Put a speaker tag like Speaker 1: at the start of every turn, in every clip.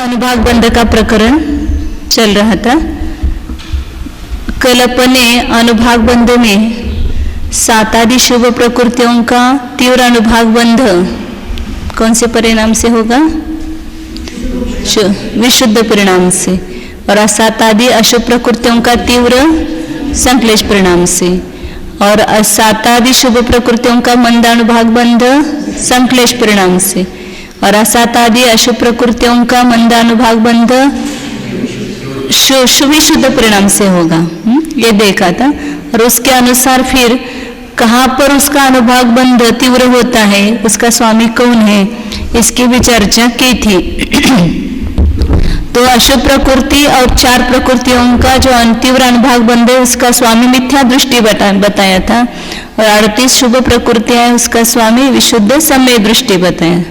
Speaker 1: अनुभाग बंध का प्रकरण चल रहा था। कल अपने अनुभाग बंध में 7 आदि शुभ प्रकृतियों का तीव्र अनुभाग बंध कौन से परिणाम से होगा? विशुद्ध परिणाम से, और 7 आदि अशुभ प्रकृतियों का तीव्र संक्लेश परिणाम से, और 7 आदि शुभ प्रकृतियों का मंद अनुभाग बंध संक्लेश परिणाम से, और 7 आदि अशुभ प्रकृतियों का मंद अनुभाग बंध शुभ परिणाम से होगा। ये देखा था। और उसके अनुसार फिर कहाँ पर उसका अनुभाग बंध तीव्र होता है, उसका स्वामी कौन है, इसकी भी चर्चा की थी। तो अशुभ प्रकृति और 4 प्रकृतियों का जो तीव्र अनुभाग बंध है उसका स्वामी मिथ्या दृष्टि बताया था, और 38 शुभ प्रकृतियां है उसका स्वामी विशुद्ध सम्यक दृष्टि बताया।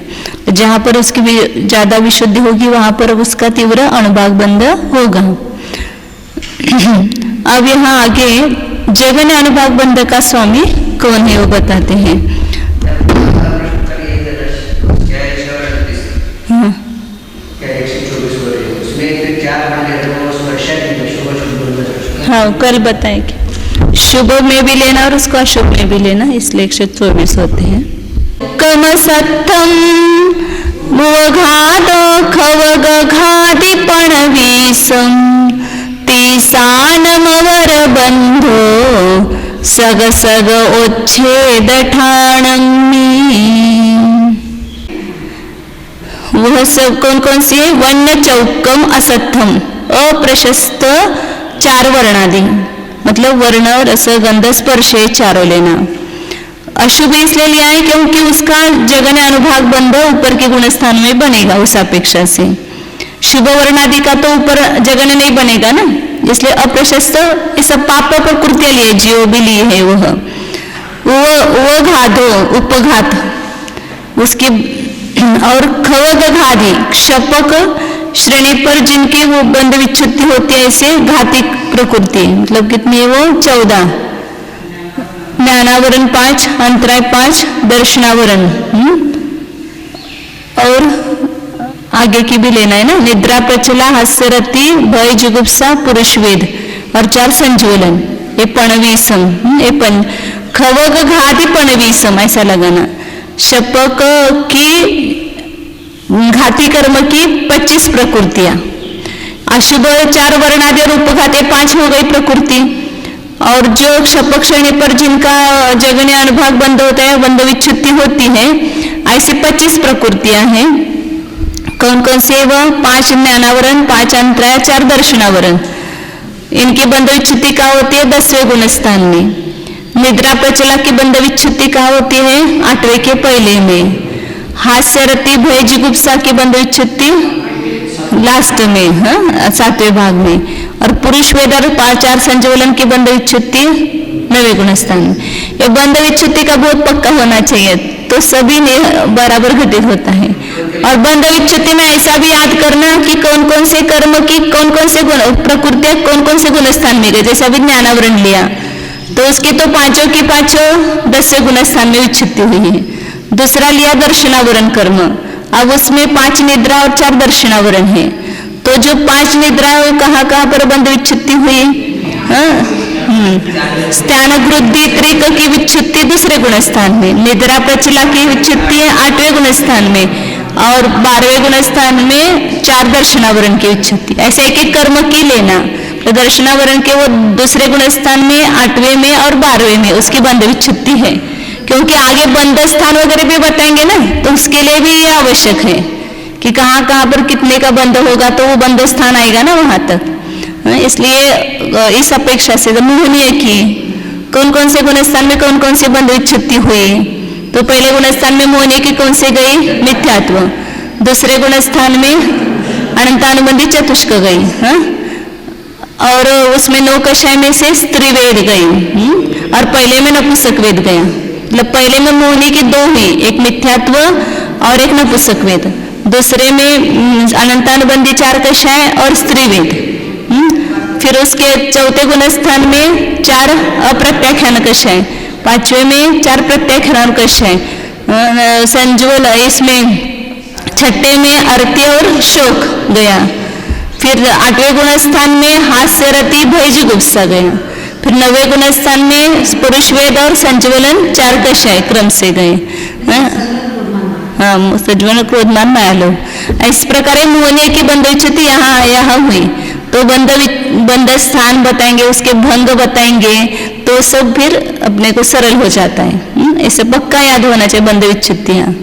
Speaker 1: जहाँ पर उसकी ज्यादा विशुद्धि होगी वहां पर उसका तीव्र अनुभाग बंध होगा। अब यहाँ आगे जगन्य अनुभाग बंध का स्वामी कौन है वो बताते हैं। हाँ, कल बताएंगे। शुभ में भी लेना और उसको अशुभ में भी लेना, इसलिए 124 होते हैं। कम सत्थम मुवघादो खवग घाति पणवीसम तीसानमवर बंधो सग सग उच्छेद ठाणंगी। वह सब कौन कौन सी है? वर्ण चौकम असत्थम, अप्रशस्त 4 वर्णादि, मतलब वर्ण रस गंध स्पर्श चारों लेना। अशुभ इसलिए लिया है क्योंकि उसका जगन्य अनुभाग बंध ऊपर के गुणस्थान में बनेगा उस अपेक्षा से। शुभ वर्णादि का तो ऊपर जगन्य नहीं बनेगा ना, इसलिए अप्रशस्त ये सब पाप प्रकृतियां लिए जो भी लिए है वो घाधो उपघात उसके, और खवग घाधी क्षपक श्रेणी पर जिनकी वो बंध विच्छुत्ति होती है ऐसे घातिक प्रकृति, मतलब कितनी है वो? 14। ज्ञानावरण 5, अंतराय 5, दर्शनावरण। और आगे की भी लेना है ना। निद्रा प्रचला हास्यरति भय जुगुप्सा पुरुष वेद, और 4 संज्वलन, ये पणवीसम, ये खवग घाति पणवीसम ऐसा लगाना। शपक की घाती कर्म की 25 प्रकृतियां, अशुभ 4 वर्णादि और उपघात 5 हो गई प्रकृति, और जो क्षपक श्रेणी पर जिनका जगन्य अनुभाग बंध होता है, बंध विच्छुत्ति होती है, ऐसी 25 प्रकृतियां हैं। कौन कौन से? वह 5 ज्ञानावरण, 5 अंतराय, 4 दर्शनावरण। इनकी बंध विच्छुत्ति कहाँ होती है? 10वें गुणस्थान में। निद्रा प्रचला की बंध विच्छुत्ति कहाँ होती है? 8वें के पहले में। हास्यरति भय जुगुप्सा की बंध विच्छुत्ति लास्ट में, 7वें भाग में। और पुरुष वेद और 4 संज्वलन की बंध विच्छुत्ति 9वें गुणस्थान में। ये बंध विच्छुत्ति का बहुत पक्का होना चाहिए, तो सभी ने बराबर घटित होता है। और बंध विच्छुत्ति में ऐसा भी याद करना कि कौन कौन से कर्म की कौन कौन से प्रकृतियां कौन कौन से गुणस्थान में गए। जैसे अभी ज्ञानावरण लिया तो उसकी तो 5 की 5 10वें गुणस्थान में विच्छुत्ति हुई है। दूसरा लिया दर्शनावरण कर्म, अब उसमें 5 निद्रा और 4 दर्शनावरण है। तो जो 5 निद्रा है कहाँ कहाँ पर बंध विच्छुत्ति हुई? स्त्यान वृद्धि त्रिक की विच्छुत्ति 2वें गुणस्थान में। निद्रा प्रचला की विच्छुत्ति है 8वें गुणस्थान में, और 12वें गुणस्थान में 4 दर्शनावरण की विच्छुत्ति। ऐसे एक एक कर्म की लेना। तो दर्शनावरण के वो 2वें गुणस्थान में, 8वें में और 12वें में उसकी बंध विच्छुत्ति है, क्योंकि आगे बंध स्थान वगैरह भी बताएंगे ना, तो उसके लिए भी ये आवश्यक है कि कहाँ कहाँ पर कितने का बंध होगा, तो वो बंध स्थान आएगा ना वहां तक। इसलिए इस अपेक्षा से मोहनीय की कौन कौन से गुणस्थान में कौन कौन से बंध विच्छुत्ति हुई। तो पहले गुणस्थान में मोहनीय की कौन से गई? मिथ्यात्व। 2वें गुणस्थान में अनंतानुबंधी चतुष्क गई, और उसमें 9 कषाय में से स्त्री वेद गई, और पहले में नपुंसक वेद गया। मतलब पहले में मोहनी की 2 हुई, एक मिथ्यात्व और एक नपुंसक वेद। दूसरे में अनंतानुबंधी 4 कषाय और स्त्री वेद। फिर उसके 4थे गुणस्थान में 4 अप्रत्याख्यान कषाय, 5वें में 4 प्रत्याख्यान कषाय, संज्वल इसमें 6ठे में अर्त्य और शोक गया। फिर 8वें गुणस्थान में हास्यरति भय जुगुप्सा गया। फिर 9वें गुणस्थान में पुरुषवेद और संज्वलन 4 कषाय क्रम से गए। हाँ, संज्वलन क्रोधमान मायालोभ। इस प्रकार मोहनीय की बंध विच्युति यहाँ हुई। तो बंध स्थान बताएंगे, उसके भंग बताएंगे, तो सब फिर अपने को सरल हो जाता है। ऐसे पक्का याद होना चाहिए बंध विच्युतियाँ।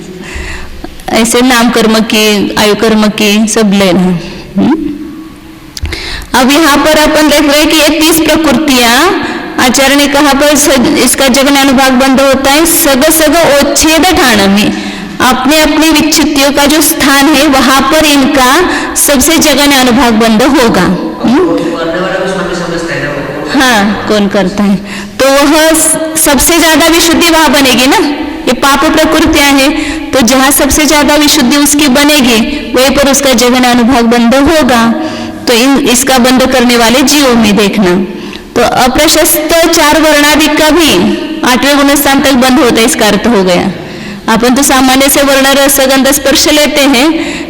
Speaker 1: ऐसे नाम कर्म की, आयु कर्म की सब लेना। अब यहाँ पर अपन देख रहे हैं कि ये 30 प्रकृतियां आचार्य ने कहा पर इसका जगन अनुभाग बंध होता है सग सग ओच्छेद ठाण में। अपने अपनी विच्युतियों का जो स्थान है वहां पर इनका सबसे जगन अनुभाग बंध होगा। हाँ, कौन करता है तो वह सबसे ज्यादा विशुद्धि वहां बनेगी ना। ये पाप प्रकृतियां हैं, तो जहां सबसे ज्यादा विशुद्धि उसकी बनेगी वहीं पर उसका जगन अनुभाग बंध होगा। तो इसका बंध करने वाले जीवों में देखना। तो अप्रशस्त 4 वर्णादि का भी 8वें गुणस्थान तक बंद होता है, इसका अर्थ हो गया। अपन तो सामान्य से वर्ण रस गंध स्पर्श लेते हैं,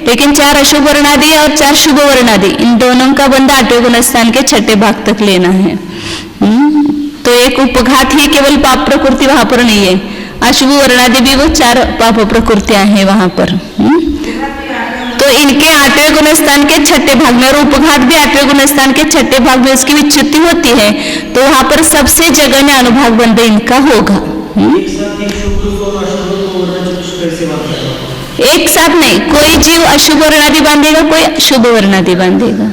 Speaker 1: लेकिन 4 अशुभ वर्णादि और 4 शुभ वर्णादि इन दोनों का बंध 8वें गुणस्थान के 6ठे भाग तक लेना है। तो एक उपघात ही केवल पाप प्रकृति वहां पर नहीं है, अशुभ वर्णादि भी वो 4 पाप प्रकृतियां हैं वहां पर। तो इनके 8वें गुणस्थान के 6ठे भाग में, और उपघात भी 8वें गुणस्थान के 6ठे भाग में उसकी विच्युति होती है, तो वहां पर सबसे जगन्य अनुभाग बंध इनका होगा। एक साथ नहीं, कोई जीव अशुभ वर्णादि बांधेगा, कोई शुभ वर्णादि बांधेगा।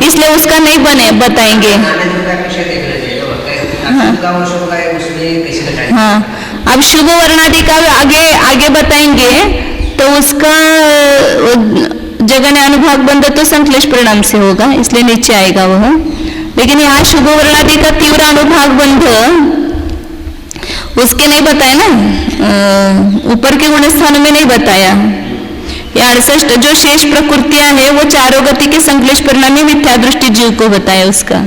Speaker 1: इसलिए उसका नहीं बने बताएंगे। हाँ, अब शुभ वर्णादि का आगे बताएंगे, तो उसका जगन अनुभाग बंध तो संश्लेष परिणाम से होगा, इसलिए नीचे आएगा वह। लेकिन यहाँ शुभ वर्णादि का तीव्र अनुभाग बंध उसके नहीं बताया ना, ऊपर के गुणस्थानों में नहीं बताया। ये 68 जो शेष प्रकृतियां हैं वो चारों गति के संश्लेष परिणाम में मिथ्या दृष्टि जीव को बताया उसका।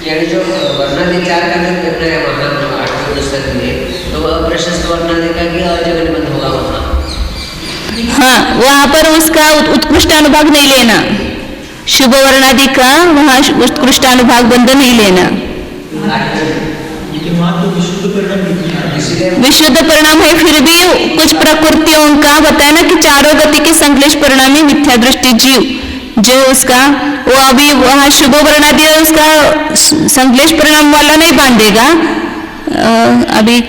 Speaker 2: यानी जो वर्णादि 4 का जो करना है वहाँ 8वें गुणस्थान में, तो अप्रशस्त वर्णादि का भी जगन बंध होगा वहाँ।
Speaker 1: हाँ, वहाँ पर उसका उत्कृष्ट अनुभाग नहीं लेना, शुभ वर्णादि का वहाँ उत्कृष्ट अनुभाग बंध नहीं लेना। विशुद्ध परिणाम है, फिर भी कुछ प्रकृतियों का बताया ना कि चारों गति के संश्लेष परिणाम में मिथ्या दृष्टि जीव जो उसका, वो अभी वहाँ शुभ वर्णादि है उसका संश्लेष परिणाम वाला नहीं बांधेगा। अभी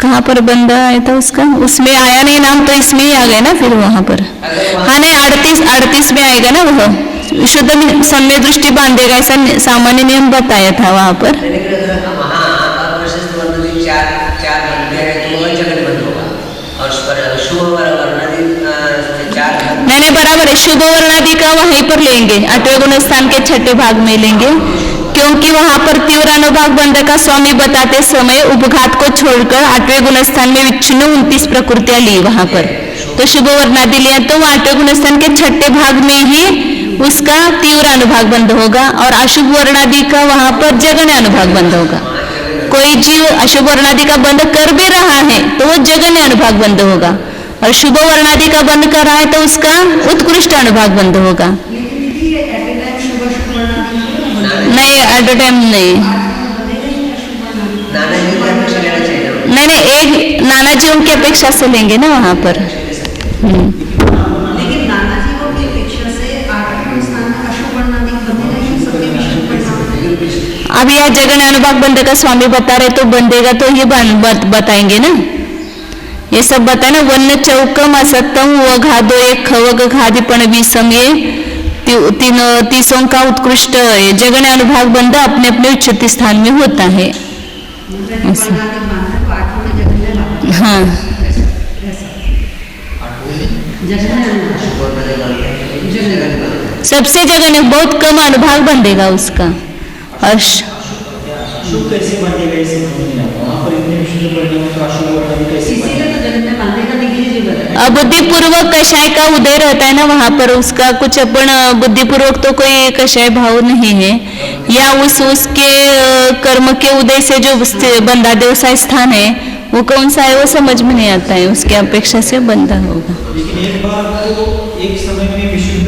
Speaker 1: कहाँ पर बंधा आया था उसका, उसमें आया नहीं नाम, तो इसमें ही आ गया ना फिर वहां पर। हाँ नहीं, 38 में आएगा ना वह, शुद्ध सम्य दृष्टि बांधेगा, ऐसा सामान्य नियम बताया था वहां पर। नहीं, बराबर है, शुभ वर्णादि का वहीं पर लेंगे, 8वें गुणस्थान के 6ठे भाग में लेंगे, क्योंकि वहां पर तीव्र अनुभाग बंध का स्वामी बताते समय उपघात को छोड़कर 8वें गुणस्थान में विच्छिन्न 29 प्रकृतियां ली वहां पर। तो शुभ वर्णादि लिया तो 8वें गुणस्थान के 6ठे भाग में ही उसका तीव्र अनुभाग बंध होगा, और अशुभ वर्णादि का वहां पर जगन्य अनुभाग बंध होगा। कोई जीव अशुभ वर्णादि का बंध कर भी रहा है तो वो जगन्य अनुभाग बंध होगा, और शुभ वर्णादि का बंध कर रहा है तो उसका उत्कृष्ट अनुभाग बंध होगा। नहीं, एट अ टाइम नहीं, नहीं, एक नाना जीवों की अपेक्षा से लेंगे ना वहां पर।
Speaker 3: लेकिन नाना जीवों की अपेक्षा से 8वें स्थान में अशुभ वर्णादि बंधेगा ही सबके विशुद्ध परिणाम।
Speaker 1: अब यह जगन्य अनुभाग बंध का स्वामी बता रहे तो बंधेगा, तो ये बताएंगे ना, ये सब बताए ना। वन्य चौकम असत्यम व घादो एक खवग घादिपण विषम, ये 30 का उत्कृष्ट जगन्य अनुभाग बंध अपने अपने उच्चति स्थान में होता है। हाँ, सबसे जगन्य बहुत कम अनुभाग बंधेगा उसका। और
Speaker 4: कैसे बंधेगा इसे वहाँ पर इतने विशुद्ध परिणाम का अशुभ वर्णादि कैसे बंधेगा?
Speaker 1: बुद्धिपूर्वक कषाय का उदय रहता है ना वहां पर, उसका कुछ अपन बुद्धिपूर्वक तो कोई कषाय भाव नहीं है, या उसके कर्म के उदय से जो बंधा व्यवसाय स्थान है वो कौन सा है वो समझ में नहीं आता है, उसके अपेक्षा से बंधा होगा।
Speaker 4: लेकिन एक बार वो एक समय में विशुद्ध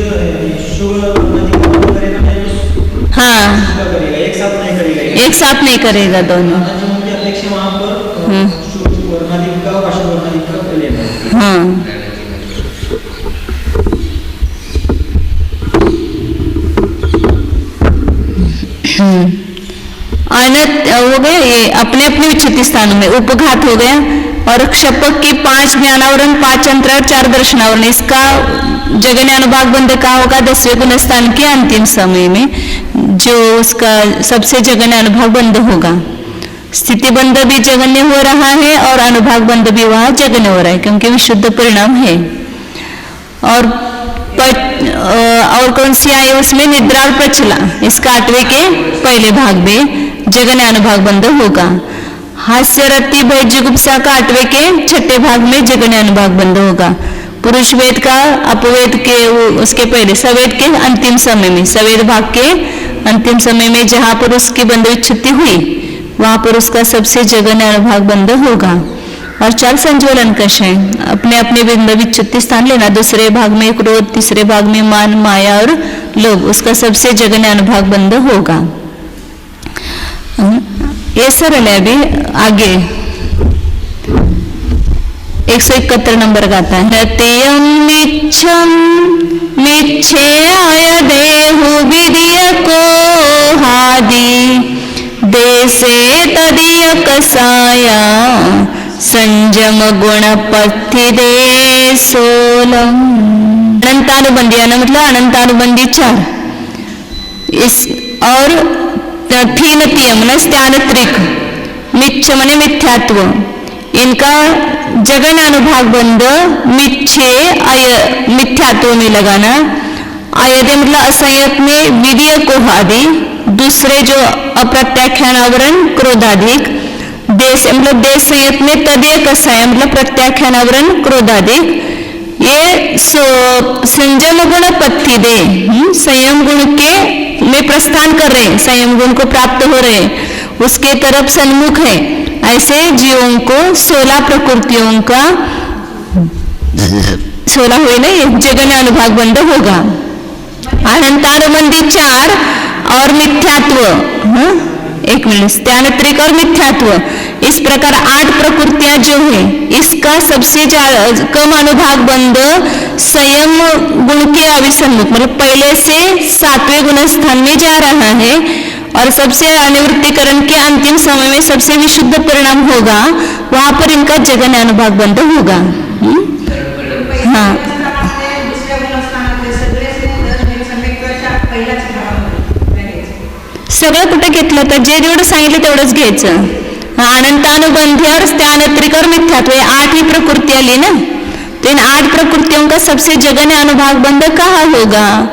Speaker 4: शुभ वर्णाधिक करेगा या तो
Speaker 1: हाँ,
Speaker 4: करेगा, एक साथ नहीं करेगा,
Speaker 1: एक साथ नहीं करेगा दोनों।
Speaker 4: की अपेक्षा वहाँ पर शुभ वर्णाधिक का और अशुभ वर्णाधिक का लेगा।
Speaker 1: हाँ, अनत हो गए, ये अपने अपने उचित स्थानों में उपघात हो गया। और क्षपक की 5 ज्ञानावरण, 5 अंतरावरण, 4 दर्शनावरण, इसका जगन्य अनुभाग बंध कहाँ होगा? 10वें गुण स्थान के अंतिम समय में, जो उसका सबसे जगन्य अनुभाग बंध होगा। स्थिति बंध भी जगन्य हो रहा है और अनुभाग बंध भी वहाँ जगन्य हो रहा है, क्योंकि विशुद्ध परिणाम है। और कौन सी आई उसमें? निद्रा और प्रचला, इसका 8वें के पहले भाग में जगन्य अनुभाग बंध होगा। हास्य रति भय जुगुप्सा का 8वें के छठे भाग में जगन्य अनुभाग बंध होगा। पुरुष वेद का अपवेद के उसके पहले सवेद के अंतिम समय में, सवेद भाग के अंतिम समय में जहाँ पर उसकी बंध विच्छुत्ति हुई वहां पर उसका सबसे जगन्य अनुभाग बंध होगा। और 4 संज्वलन कश है, अपने अपने बिंदु विच्छुत्ति स्थान लेना। दूसरे भाग में क्रोध, तीसरे भाग में मान, माया और लोभ, उसका सबसे जगन्य अनुभाग बंध होगा। ये सरल है। अभी आगे 171 नंबर गाता है। रतियम मिच्छम मिच्छेय देहु विदिय को हादि देसे तदीय कसाया संजम गुण पथि दे सोलम। अनंतानुबंधी मतलब अनंतानुबंधी 4। इस और थीनतीयम स्त्यानत्रिक, मिच्छ मने मिथ्यात्व, इनका जगन अनुभाग बंध मिच्छे अय मिथ्यात्व में लगाना। अयदे मतलब असंयत में विदिय को आदि, दूसरे जो अप्रत्याख्यान आवरण क्रोधाधिक, देश मतलब देश संयत में तदीय कसाय मतलब प्रत्याख्यान आवरण क्रोधाधिक। ये संयम गुण पत्थि दे, संयम गुण के में प्रस्थान कर रहे, संयम गुण को प्राप्त हो रहे, उसके तरफ सन्मुख है। ऐसे जीवों को 16 प्रकृतियों का 16 हुए नहीं जगन्य अनुभाग बंध होगा। अनंतानुबंधी 4 और मिथ्यात्व, एक मिनट, त्यानत्रिक और मिथ्यात्व, इस प्रकार 8 प्रकृतियां जो है इसका सबसे कम अनुभाग बंध संयम गुण के अभिसन्मुख मतलब पहले से 7वें गुण स्थान में जा रहा है। और सबसे अनिवृत्तिकरण के अंतिम समय में सबसे विशुद्ध परिणाम होगा, वहां पर इनका जगन्य अनुभाग बंध होगा। हाँ, सगळं कुठं घेतलं तर जे जेवढं सांगितलं तेवढंच घ्यायचं। अनंतानुबंधी और स्थानत्रिक और मिथ्यात्व, 8 ही प्रकृति आली ना, तो इन 8 प्रकृतियों का सबसे जगन्य अनुभाग बंध कहाँ होगा?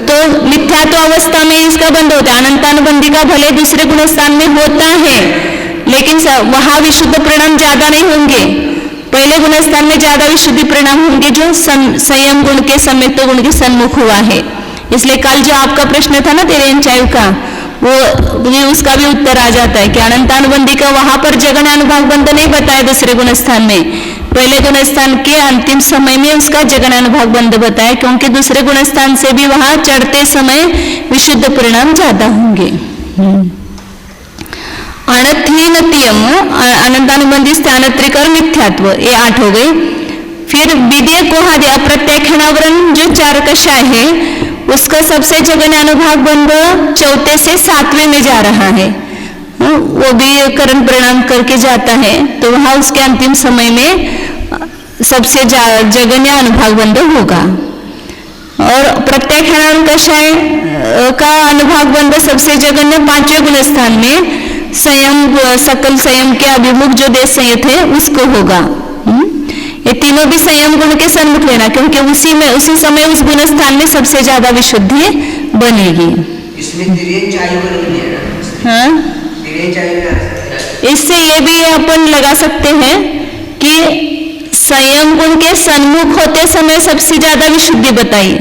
Speaker 1: तो मिथ्यात्व अवस्था में इसका बंध होता है। अनंतानुबंधी का भले दूसरे गुण स्थान में होता है, लेकिन वहां विशुद्ध परिणाम ज्यादा नहीं होंगे, पहले गुण स्थान में ज्यादा विशुद्धि परिणाम होंगे जो संयम गुण के संयुक्त गुण के सन्मुख हुआ है। इसलिए कल जो आपका प्रश्न था ना 13 का, वो उसका भी उत्तर आ जाता है कि अनंतानुबंधी का वहां पर जगन्य अनुभाग बंध नहीं बताया दूसरे गुण स्थान में, पहले गुण स्थान के अंतिम समय में उसका जगन्य अनुभाग बंध बताया, क्योंकि दूसरे गुण स्थान से भी वहां चढ़ते समय विशुद्ध परिणाम ज्यादा होंगे। अनथीनतियम अनंतानुबंधी स्थानत्रिक और मिथ्यात्व, ये 8 हो गए। फिर विद्य कोहादि अप्रत्याख्यानावरण जो 4 कषाय है उसका सबसे जगन्य अनुभाग बंध 4 से 7वें में जा रहा है, वो भी करण परिणाम करके जाता है, तो वहां उसके अंतिम समय में सबसे जगन्य अनुभाग बंध होगा। और प्रत्याख्यान कषाय का अनुभाग बंध सबसे जगन्य 5वें गुण स्थान में संयम सकल संयम के अभिमुख जो देश संयत है उसको होगा। ये तीनों भी संयम गुण के सन्मुख लेना, क्योंकि उसी समय उस गुण स्थान में सबसे ज्यादा विशुद्धि बनेगी।
Speaker 2: इसमें तिर्यंच आयु बनेगी ना?
Speaker 1: हाँ,
Speaker 2: तिर्यंच आयु
Speaker 1: इससे ये भी अपन लगा सकते हैं कि संयम गुण के सन्मुख होते समय सबसे ज्यादा विशुद्धि बताई,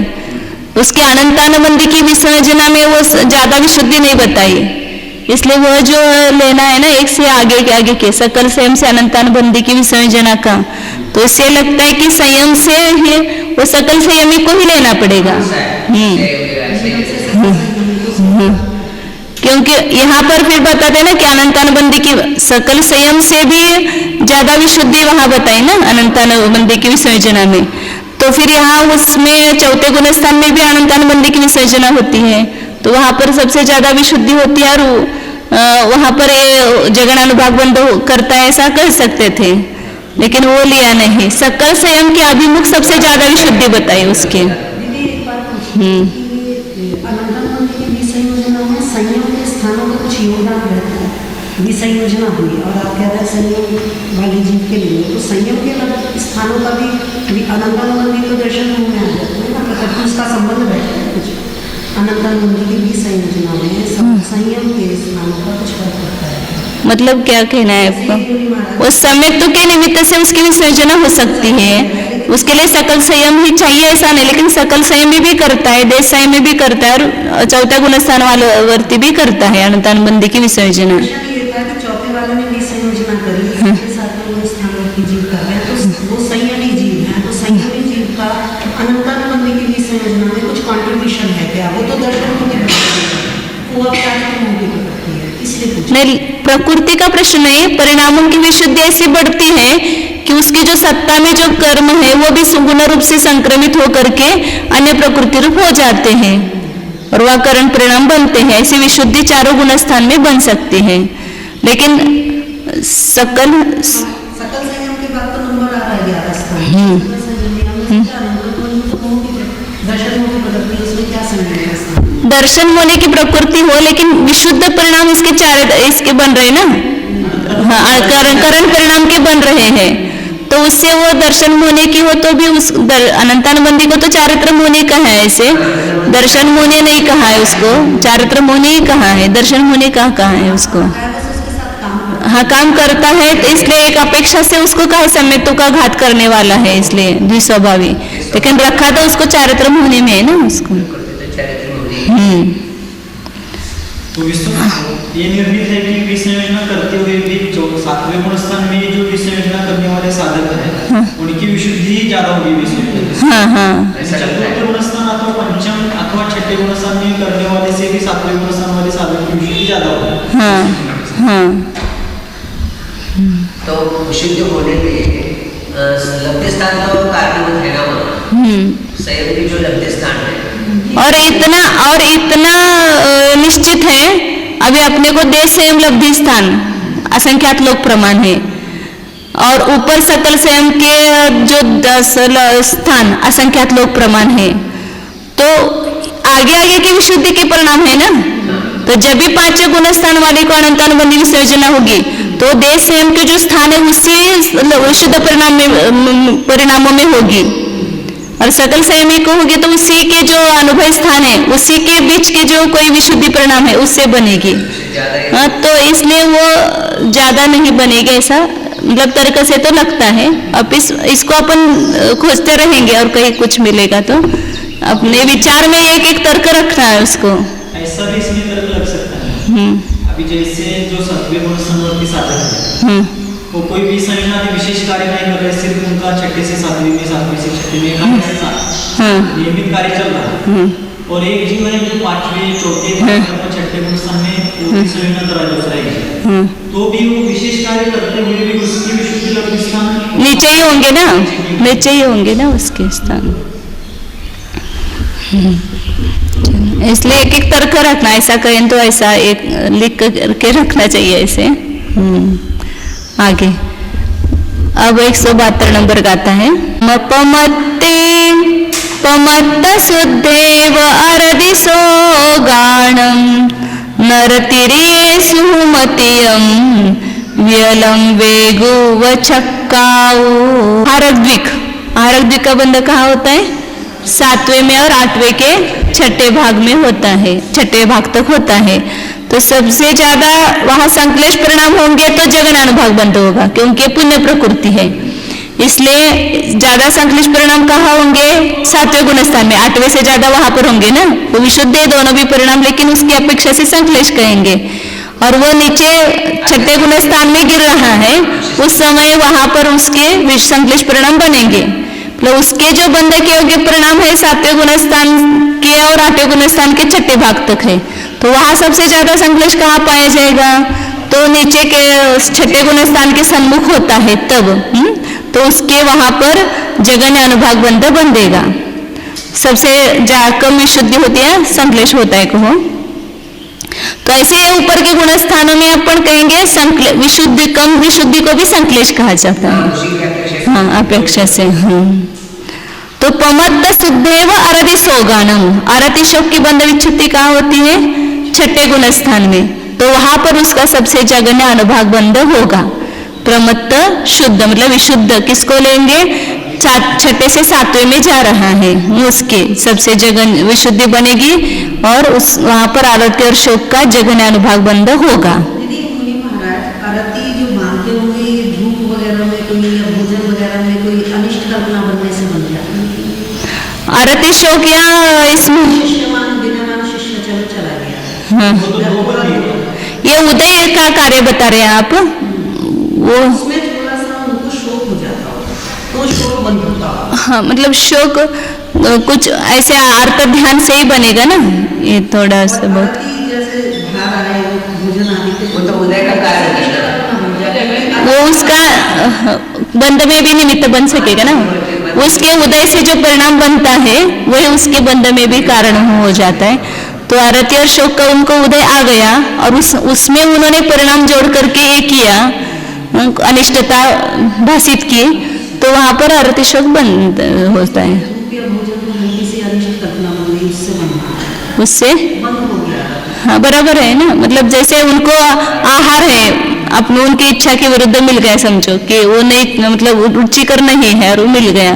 Speaker 1: उसके अनंतानुबंधी की विसर्जना में वो ज्यादा विशुद्धि नहीं बताई, इसलिए वो जो लेना है ना एक से आगे के सकल संयम से अनंतानुबंधी की विसर्जना का, तो इससे लगता है कि संयम से ही वो सकल संयमी को ही लेना पड़ेगा। क्योंकि यहाँ पर फिर बताते हैं ना कि अनंतानुबंधी की सकल संयम से भी ज्यादा विशुद्धि वहां बताई ना अनंतानुबंधी की विसर्जना में, तो फिर यहाँ उसमें चौथे गुण स्थान में भी अनंतानुबंधी की विसर्जना होती है, तो वहां पर सबसे ज्यादा विशुद्धि होती है और वहां पर जगन अनुभाग बंद करता है ऐसा कर सकते थे, लेकिन वो लिया नहीं। सकल संयम के अभिमुख सबसे ज्यादा विशुद्धि बताई उसके।
Speaker 3: दीदी एक बात पूछिए कि अनंतानुबंधी की विसंयोजना में संयम के स्थानों का कुछ योगदान रहता है। विसंयोजना हुई और आप कह रहे हैं संयम वाले जीव के लिए, तो संयम के स्थानों का भी अनंतानुबंधी तो दर्शन में आ जाता है ना, मतलब उसका संबंध रहता है कुछ अनंतानुबंधी की विसंयोजना में संयम के स्थानों का कुछ फर्क पड़ता है।
Speaker 1: मतलब क्या कहना है आपको? उस सम्यक्त्व के निमित्त से उसकी विसर्जना हो सकती है, उसके लिए सकल संयम ही चाहिए ऐसा नहीं, लेकिन सकल संयम भी करता है, देश संयम भी करता है और चौथा गुणस्थान वाला वर्ती भी करता है अनंतानुबंधी की विसर्जना।
Speaker 3: चौथे वाले ने विसंयोजना करी, सातवें गुणस्थान वाले जीव कर रहे हैं, तो वो संयमी जीव है, तो संयमी जीव का अनंतानुबंधी की विसंयोजना में कुछ कॉन्ट्रीब्यूशन है क्या? वो तो दर्शन को वो अब क्या है इसलिए
Speaker 1: नहीं, प्रकृति का प्रश्न नहीं, परिणामों की विशुद्धि ऐसी बढ़ती है कि उसकी जो सत्ता में जो कर्म है वो भी गुण रूप से संक्रमित होकर के अन्य प्रकृति रूप हो जाते हैं और वह करण परिणाम बनते हैं। ऐसी विशुद्धि चारों गुण स्थान में बन सकती है, लेकिन सकल
Speaker 3: संयम के बाद तो नंबर आ रहा है 11 स्थान।
Speaker 1: दर्शन होने की प्रकृति हो, लेकिन विशुद्ध परिणाम इसके बन रहे ना, हाँ करण परिणाम के बन रहे हैं, तो उससे वो दर्शन होने की हो तो भी उस अनंतानुबंधी को तो चारित्र मुनि कहा है, ऐसे दर्शन मुनि नहीं कहा है उसको, चारित्र मुनि ही कहा है, दर्शन मुनि कहा है उसको। हाँ काम करता है, तो इसलिए एक अपेक्षा से उसको कहा सम्यक्त्व का घात करने वाला है, इसलिए द्विस्वभावी, लेकिन रखा तो उसको चारित्र मुनि में है ना उसको।
Speaker 4: तो ये निर्मित है कि विसंयोजना करते हुए भी जो सातवें गुणस्थान में जो विसंयोजना करने वाले साधक हैं उनकी विशुद्धि ज्यादा होगी विसंयोजना। चतुर्थ गुणस्थान अथवा पंचम अथवा छठे गुणस्थान में करने वाले से भी सातवें गुणस्थान वाले साधक की विशुद्धि ज्यादा होगी।
Speaker 2: तो विशुद्ध होने में लब्ध स्थान तो कारणीभूत है ना, संयम की जो लब्ध स्थान है
Speaker 1: और इतना निश्चित है, अभी अपने को देश संयम लब्धि स्थान असंख्यात लोक प्रमाण है और ऊपर सकल संयम के जो 10 स्थान असंख्यात लोक प्रमाण है, तो आगे की विशुद्धि के परिणाम है ना, तो जब भी 5 गुण स्थान वाले को अनंतानुबंधी विसर्जना होगी तो देश संयम के जो स्थान है उसी विशुद्ध परिणामों में होगी, और सकल संयमी को होगी तो उसी के जो अनुभव स्थान है उसी के बीच के जो कोई विशुद्धि परिणाम है उससे बनेगी। हाँ, तो इसलिए वो ज्यादा नहीं बनेगी ऐसा, मतलब तर्क से तो लगता है। अब इसको अपन खोजते रहेंगे और कहीं कुछ मिलेगा तो अपने विचार में एक तर्क रखना है उसको।
Speaker 4: ऐसा भी इसमें तर्क लग सकता है। अभी जैसे जो सातवें गुण संवर्ती साधक है वो कोई भी संयोजना विशेष कार्य नहीं कर रहे, सिर्फ उनका छठे से सातवीं में, सातवीं से छठे में नियमित कार्य चल रहा है, और एक जीव है जो 5वें, 4थे, 6ठे गुण स्थान में संयोजना करा जाएगी, तो भी वो विशेष कार्य करते हुए भी उसकी विशुद्धि लब्ध स्थान
Speaker 1: नीचे ही होंगे ना, नीचे ही होंगे ना उसके स्थान। इसलिए एक तर्क रखना, ऐसा करें तो ऐसा एक लिख करके रखना चाहिए ऐसे। आगे अब 172 नंबर गाता है। पमत्ते पमत्त शुद्धेव अरदिसो गाणं नरतिरे सुमतियं व्यलं वेगो वचक्काऊ। आरग्द्विक, आरग्द्विक का बंध कहाँ होता है? 7वें में और 8वें के छठे भाग में होता है, छठे भाग तक होता है। तो सबसे ज्यादा वहां संक्लेश परिणाम होंगे तो जगन अनुभाग बंद होगा, क्योंकि पुण्य प्रकृति है। इसलिए ज्यादा संश्लेष परिणाम कहाँ होंगे? 7वें गुणस्थान में, 8वें से ज्यादा वहां पर होंगे ना। वो विशुद्ध है दोनों भी परिणाम, लेकिन उसकी अपेक्षा से संश्लेष कहेंगे। और वो नीचे 6ठे गुणस्थान में गिर रहा है, उस समय वहां पर उसके संश्लेष परिणाम बनेंगे। मतलब उसके जो बंधक के योग्य परिणाम है 7वें गुणस्थान के और 8वें गुणस्थान के 6ठे भाग तक है, तो वहां सबसे ज्यादा संश्लेष कहाँ पाया जाएगा? तो नीचे के 6ठे गुणस्थान के सम्मुख होता है तब, तो उसके वहां पर जगन्य अनुभाग बंध बंधेगा। सबसे कम विशुद्धि होती है, संश्लेष होता है कहो। तो ऐसे ऊपर के गुणस्थानों में अपन कहेंगे विशुद्धि, कम विशुद्धि को भी संश्लेष कहा जाता है। हाँ, अपेक्षा से। तो पमत्त शुद्धेव अरति शोगानम, अरति शोक की बंध विच्छुद्धि कहाँ होती है? 6ठे गुणस्थान में, तो वहां पर उसका सबसे जगन्य अनुभाग बंध होगा। प्रमत्त शुद्ध मतलब विशुद्ध किसको लेंगे? 6ठे से 7वें में जा रहा है, उसके सबसे जगन्य विशुद्धि बनेगी और उस वहां पर आरति और शोक का जगन्य अनुभाग बंध होगा।
Speaker 3: दीदी मुनि महाराज आरती जो मानते होंगे धूप वगैरह में कोई या भोजन वगैरह में कोई अनिष्ट कल्पना बनने से बन जाती है।
Speaker 1: आरती शोक या इसमें
Speaker 3: शिष्यमान बिना नाम शिष्य चलो चला गया।
Speaker 1: हाँ,
Speaker 4: वो तो दो बंद है।
Speaker 1: ये उदय का कार्य बता रहे हैं आप। वो
Speaker 3: उसमें थोड़ा सा उनको शोक हो जाता हो तो शोक बंद होता हो।
Speaker 1: हाँ, मतलब शोक कुछ ऐसे अर्थ ध्यान से ही बनेगा ना, ये थोड़ा सा बहुत।
Speaker 3: जैसे भार आए भोजन आदि
Speaker 2: वो तो उदय का कार्य है।
Speaker 1: वो उसका बंध में भी निमित्त बन सकेगा ना, उसके उदय से जो परिणाम बनता है वही उसके बंध में भी कारण हो जाता है। तो आरती और शोक का उनको उदय आ गया और उसमें उन्होंने परिणाम जोड़ करके ये किया, अनिष्टता भाषित की, तो वहां पर आरती शोक बंद होता है। उससे हाँ बराबर है ना, मतलब जैसे उनको आहार है अपने उनकी इच्छा के विरुद्ध मिल गया, समझो कि वो नहीं मतलब रुचिकर नहीं है और वो मिल गया,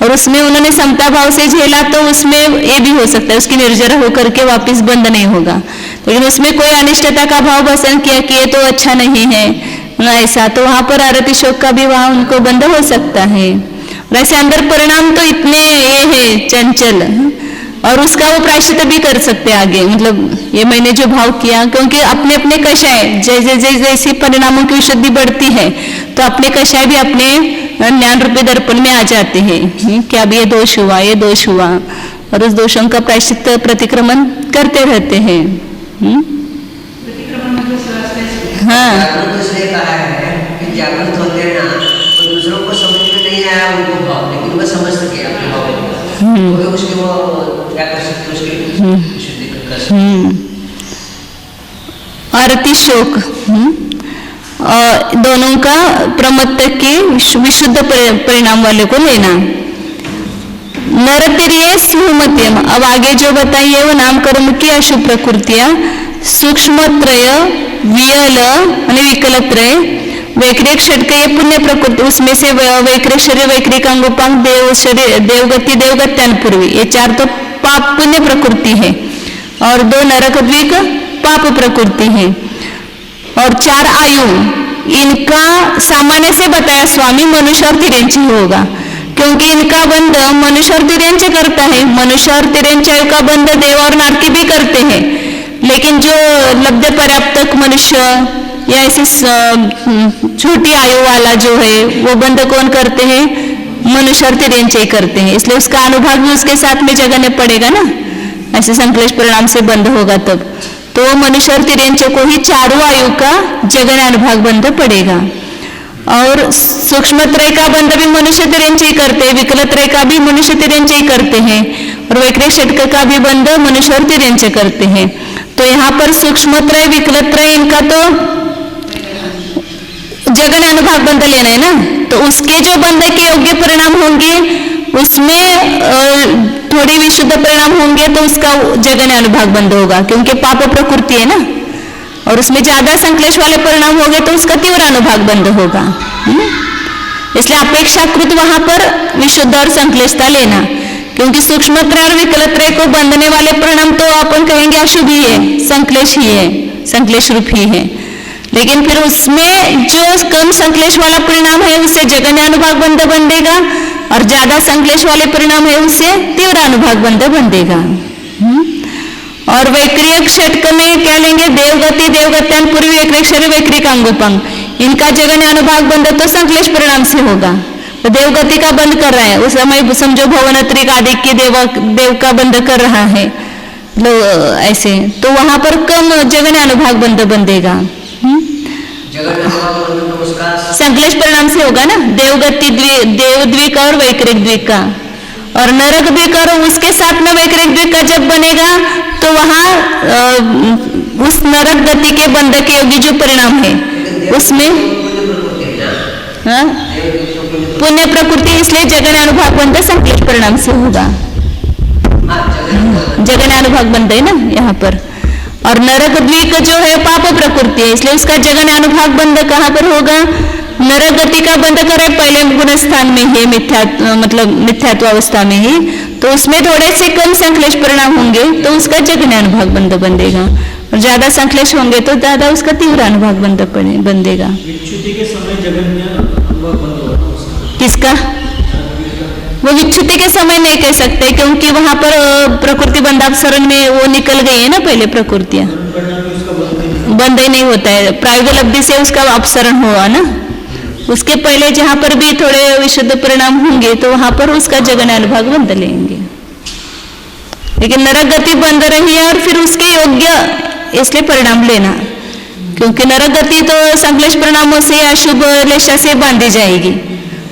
Speaker 1: और उसमें उन्होंने समता भाव से झेला, तो उसमें ये भी हो सकता है उसकी निर्जरा होकर के वापस बंद नहीं होगा। लेकिन उसमें कोई अनिष्टता का भाव बसन किया कि ये तो अच्छा नहीं है ना, ऐसा, तो वहां पर आरती शोक का भी वहां उनको बंद हो सकता है। वैसे अंदर परिणाम तो इतने ये है चंचल, और उसका वो प्रायश्चित भी कर सकते आगे, मतलब ये मैंने जो भाव किया, क्योंकि अपने अपने कषाय जैसे जैसे परिणामों की विशुद्धि बढ़ती है तो अपने कषाय भी अपने ज्ञान रूपी दर्पण में आ जाते हैं कि अब ये दोष हुआ, ये दोष हुआ, और उस दोषों का प्रायश्चित प्रतिक्रमण करते रहते हैं। हाँ,
Speaker 2: जागरूक इसलिए कहा है कि जागरूक होते हैं ना, तो दूसरों को समझ में नहीं आया उनको भाव, लेकिन वो समझ सके अपने भाव को, उसके वो क्या कर सकते उसकी विशुद्धि कर सकते।
Speaker 1: आरती शोक दोनों का प्रमत्त के विशुद्ध परिणाम वाले को लेना। नरतिरिय सुमत्यम, अब आगे जो बताइए वो नामकर्म की अशुभ प्रकृतियां, सूक्ष्मत्रय, वियल आणि विकलत्रय, वैक्रिक षटक ये पुण्य प्रकृति, उसमें से वैक्रिक शरीर, वैक्रिक अंगोपांग, देव शरीर, देवगति, देवगत्यान ये 4 तो पाप पुण्य प्रकृति है, और 2 नरकद्विक पाप प्रकृति है, और 4 आयु, इनका सामान्य से बताया स्वामी मनुष्य और तिर्यंची होगा, क्योंकि इनका बंध मनुष्य और तिर्यंची करता है। मनुष्य और तिर्यंची आयु का बंध देव और नारकी भी करते हैं, लेकिन जो लब्ध पर्याप्तक मनुष्य या ऐसी छोटी आयु वाला जो है वो बंध कौन करते हैं? मनुष्य और तिर्यंची करते हैं, इसलिए उसका अनुभाग भी उसके साथ में जगह नहीं पड़ेगा ना, ऐसे संक्लेश परिणाम से बंद होगा तब, तो मनुष्य और तिर्यंची को ही 4 आयु का जगन अनुभाग बंध पड़ेगा। और सूक्ष्मत्रय का बंध भी मनुष्य तिर्यंची करते हैं, विकलत्रय का भी मनुष्य तिर्यंची करते हैं, और वैक्रिक षटक का भी बंध मनुष्य और तिर्यंची करते हैं। तो यहाँ पर सूक्ष्मत्रय, विकलत्रय इनका तो जगन अनुभाग बंध लेना है ना, तो उसके जो बंध के योग्य परिणाम होंगे उसमें थोड़ी विशुद्ध परिणाम होंगे तो उसका जगन अनुभाग बंध होगा, क्योंकि पाप प्रकृति है ना, और उसमें ज्यादा संक्लेश वाले परिणाम होंगे तो उसका तीव्र अनुभाग बंध होगा। इसलिए अपेक्षाकृत वहां पर विशुद्ध और संक्लेशता लेना, क्योंकि सूक्ष्मत्रय और विकलत्रय को बंधने वाले परिणाम तो अपन कहेंगे अशुभ ही है, संक्लेश ही है, संक्लेश रूप ही है। लेकिन फिर उसमें जो कम संश्लेष वाला परिणाम है उससे जगन्य अनुभाग बंध बंधेगा, और ज्यादा संश्लेष वाले परिणाम है उससे तीव्र अनुभाग बंध बंधेगा। और वैक्रियक षटक में क्या लेंगे? देवगति, देवगत्यान, पूर्वी वैक्रिक शरीर, वैक्रिक अंगोपंग, इनका जगन्य अनुभाग बंध तो संश्लेष परिणाम से होगा। तो देवगति का बंद कर रहा है उस समय समझो भवनत्रिक आदि के देव का बंद कर रहा है ऐसे, तो वहां पर कम जगन्य अनुभाग बंध बंधेगा। संश्लेष परिणाम से होगा ना, देवगति देव द्विक और वैक्रिक द्विक का, और नरक द्विक और उसके साथ में वैक्रिक द्विक का जब बनेगा तो वहां उस नरक गति के बंध के योग्य जो परिणाम है उसमें पुण्य प्रकृति, इसलिए जगन्य अनुभाग बंध संश्लेष परिणाम से होगा। जगन्य अनुभाग बंध है ना यहाँ पर। और नरक द्विक जो है पाप प्रकृति है, इसलिए उसका जगन्य अनुभाग बंध कहाँ पर होगा? नरक गति का बंध करे पहले गुण स्थान में ही, मतलब मिथ्यात्व अवस्था में ही, तो उसमें थोड़े से कम संश्लेष परिणाम होंगे तो उसका जगन्य अनुभाग बंध बंधेगा, और ज्यादा संश्लेष होंगे तो ज्यादा उसका तीव्र अनुभाग बंध बंधेगा।
Speaker 4: विच्छुद्धि के समय जगन्य अनुभाग बंध होगा
Speaker 1: किसका? वो विच्छुद्धि के समय नहीं कह सकते, क्योंकि वहां पर प्रकृति बंधापसरण में वो निकल गई है ना, पहले प्रकृतियां बंद ही नहीं होता है, प्रायोगलब्धि से उसका अपसरण हुआ ना। उसके पहले जहां पर भी थोड़े विशुद्ध परिणाम होंगे तो वहां पर उसका जगन्य अनुभाग बंध लेंगे। लेकिन नरक गति बंद रही है और फिर उसके योग्य इसलिए परिणाम लेना, क्योंकि नरक गति तो संश्लेष परिणामों से अशुभ लेशा से बांधी जाएगी,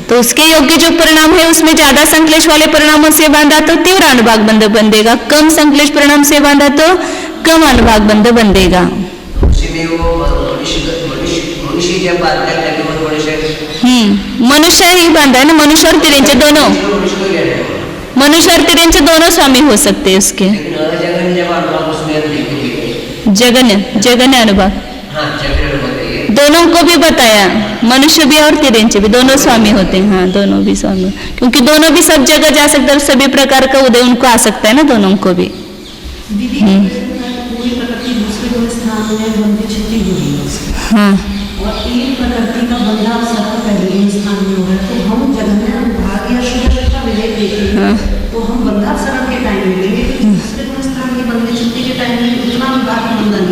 Speaker 1: तो उसके योग्य जो परिणाम है उसमें ज्यादा संश्लेष वाले परिणामों से बांधा तो तीव्र अनुभाग बंध बंधेगा, कम संश्लेष परिणाम से बांधा तो कम अनुभाग बंध बंधेगा। मनुष्य ही बांधा है ना, मनुष्य और तिरंचे दोनों, मनुष्य और तिरंचे दोनों स्वामी हो सकते हैं उसके। जगन्य अनुभाग दोनों को भी बताया, मनुष्य भी और तिरंचे भी दोनों स्वामी होते हैं। हाँ, दोनों भी स्वामी, क्योंकि दोनों भी सब जगह जा सकते हैं, सभी प्रकार का उदय उनको आ सकता है ना, दोनों को भी। हाँ,
Speaker 3: और एक प्रकृति का बदलाव सबका पहले स्थान में हो रहा है, तो हम जगन्य अनुभाग या शुद्ध का विवेक देखेंगे तो हम बंधाव शरण के टाइम में लेंगे, दूसरे स्थान के बंधे चित्ती के टाइम में उतना अनुभाग बंधन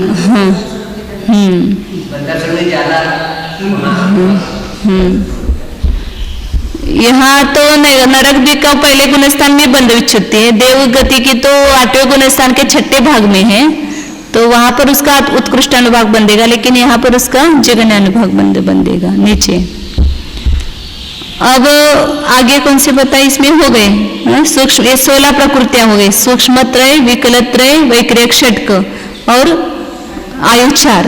Speaker 1: यहाँ तो नरक द्विक का पहले गुणस्थान में बंध विच्छुद्धि है, देव गति की तो 8वें गुणस्थान के 6ठे भाग में है, तो वहां पर उसका उत्कृष्ट अनुभाग बंधेगा, लेकिन यहाँ पर उसका जगन्य अनुभाग बंधेगा नीचे। अब आगे कौन से बताए? इसमें हो गए सूक्ष्म, ये 16 प्रकृतियां हो गई, सूक्ष्म त्रय, विकल त्रय, वैक्रियक षटक और आयु 4।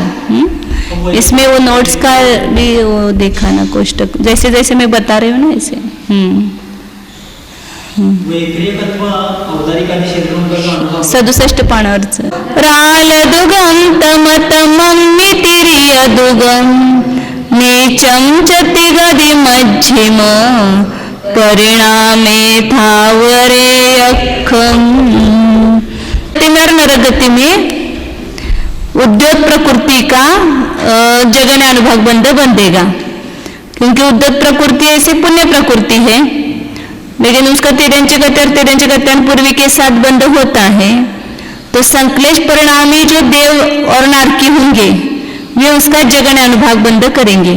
Speaker 1: इसमें वो नोट्स का भी वो देखा ना, कोष्टक जैसे जैसे मैं बता रही हूँ ना ऐसे। सदुसष्ट पानार्थ राल दुगम तम तमं मितिरिय दुगम नीचम चति गदि मध्यम परिणामे थावरे अखम। नरगति में उद्योत प्रकृति का जगन्य अनुभाग बंध बंधेगा, क्योंकि उद्योत प्रकृति ऐसी पुण्य प्रकृति है, लेकिन उसका तिरंच गत्यान पूर्वी के साथ बंध होता है, तो संश्लेष परिणामी जो देव और नारकी होंगे वे उसका जगन्य अनुभाग बंध करेंगे।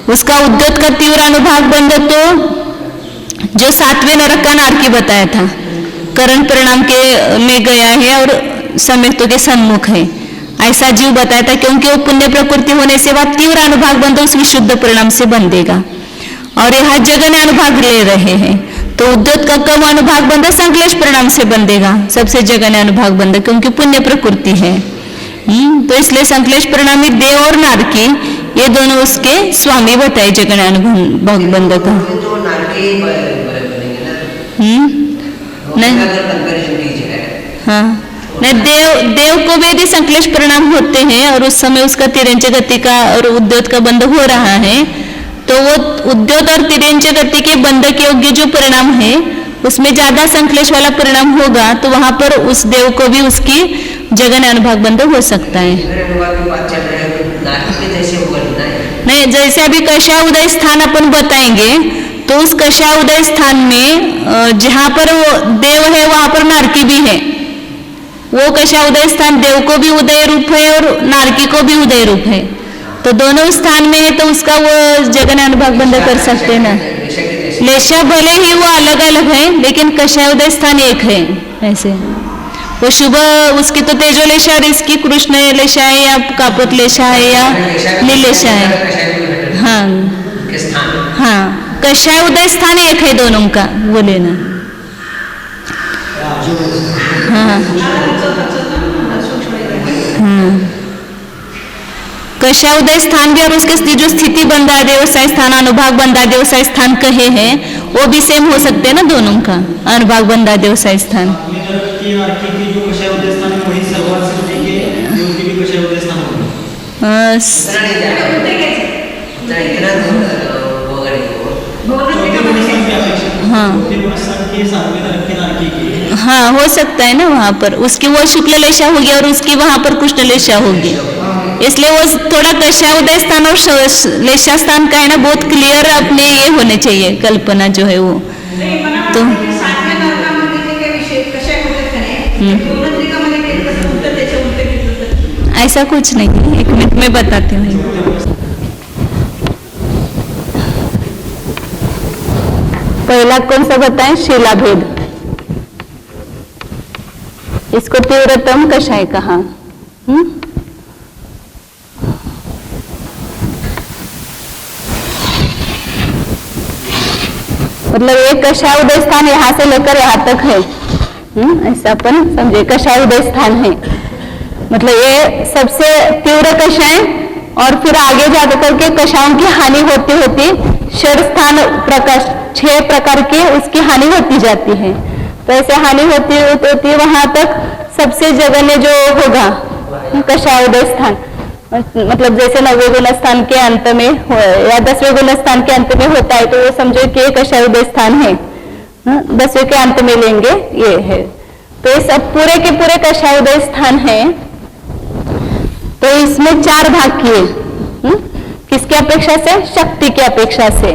Speaker 1: उसका उद्योत का तीव्र अनुभाग बंध तो जो 7वें नरक का नारकी बताया था, करण परिणाम के में गया है और सम्यक्तों के सन्मुख है, ऐसा जीव बताया था, क्योंकि वो पुण्य प्रकृति होने से वह तीव्र अनुभाग बंध उस विशुद्ध परिणाम से बंधेगा। और यहाँ जगन्य अनुभाग ले रहे हैं, तो उद्योत का कम अनुभाग बंध संश्लेष परिणाम से बंधेगा, सबसे जगन्य अनुभाग बंध, क्योंकि पुण्य प्रकृति है। तो इसलिए संश्लेष परिणामी देव और नारकी ये दोनों उसके स्वामी बताए जगन्य अनुभाग बंध का। हाँ, नहीं, देव को भी यदि संश्लेष परिणाम होते हैं और उस समय उसका तिरंच गति का और उद्योत का बंध हो रहा है, तो वो उद्योत और तिरंच गति के बंध के योग्य जो परिणाम है उसमें ज्यादा संश्लेष वाला परिणाम होगा, तो वहां पर उस देव को भी उसकी जगन्य अनुभाग बंध हो सकता है। नहीं, जैसे अभी कषाय उदय स्थान अपन बताएंगे तो उस कषाय उदय स्थान में जहाँ पर वो देव है वहां पर नारकी भी है। वो कषाय उदय स्थान देव को भी उदय रूप है और नारकी को भी उदय रूप है, तो दोनों स्थान में है तो उसका वो जगन अनुभाग बंद कर सकते हैं ना। लेशा भले ही वो अलग अलग है लेकिन कषाय उदय स्थान एक है। ऐसे वो शुभ उसकी तो तेजो लेशा और इसकी कृष्ण लेशा है या कापोत लेशा है या नीलेशा है। हाँ हाँ, कषाय उदय स्थान एक है दोनों का, वो लेना। हाँ हाँ, कषाय उदय स्थान भी और उसके जो स्थिति बंधा व्यवसाय स्थान अनुभाग बंधा व्यवसाय स्थान कहे हैं वो भी सेम हो सकते हैं ना दोनों का, अनुभाग बंधा व्यवसाय स्थान। हाँ हो सकता है ना, वहाँ पर उसकी वो शुक्ल लेशा होगी और उसकी वहाँ पर कृष्ण लेशा होगी, इसलिए वो थोड़ा कषाय उदय स्थान और लेशा स्थान का है ना बहुत क्लियर अपने ये होने चाहिए कल्पना जो है वो। तो ऐसा कुछ नहीं है, 1 मिनट में बताती हूँ। पहला कौन सा बताएं? शिलाभेद, इसको तीव्रतम कषाय कहा। मतलब एक कषाय उदय स्थान यहाँ से लेकर यहाँ तक है, ऐसा अपन समझे कषाय उदय स्थान है। मतलब ये सबसे तीव्र कषाय और फिर आगे जाकर करके कषायों की हानि होती होती शर स्थान प्रकाश 6 प्रकार की उसकी हानि होती जाती है। तो ऐसे हानि होती होती वहां तक सबसे जघन्य जो होगा कषाय उदय स्थान, मतलब जैसे 9वें गुण स्थान के अंत में या 10वें गुण स्थान के अंत में होता है तो वो समझो कि कषाय उदय स्थान है, 10वें के अंत में लेंगे ये है। तो ये सब पूरे के पूरे कषाय उदय स्थान है। तो इसमें 4 भाग किए, किसकी अपेक्षा से? शक्ति की अपेक्षा से।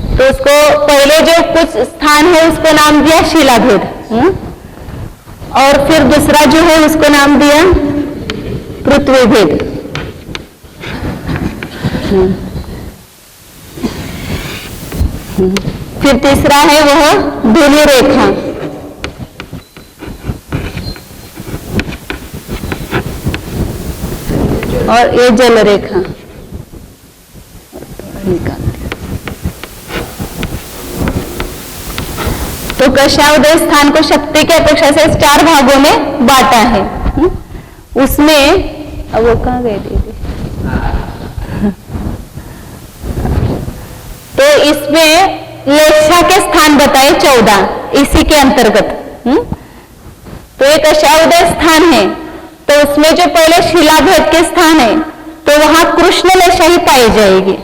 Speaker 1: तो उसको पहले जो कुछ स्थान है उसको नाम दिया शिलाभेद, और फिर दूसरा जो है उसको नाम दिया पृथ्वी भेद। फिर तीसरा है वह धूलि रेखा, और ये जल रेखा। तो कषाय उदय स्थान को शक्ति की अपेक्षा से 4 भागों में बांटा है। उसमें अब वो कहाँ गए दीदी? तो इसमें लेशा के स्थान बताए 14 इसी के अंतर्गत। तो एक कषाय उदय स्थान है तो उसमें जो पहले शिलाभेद के स्थान है तो वहां कृष्ण लेशा ही पाई जाएगी,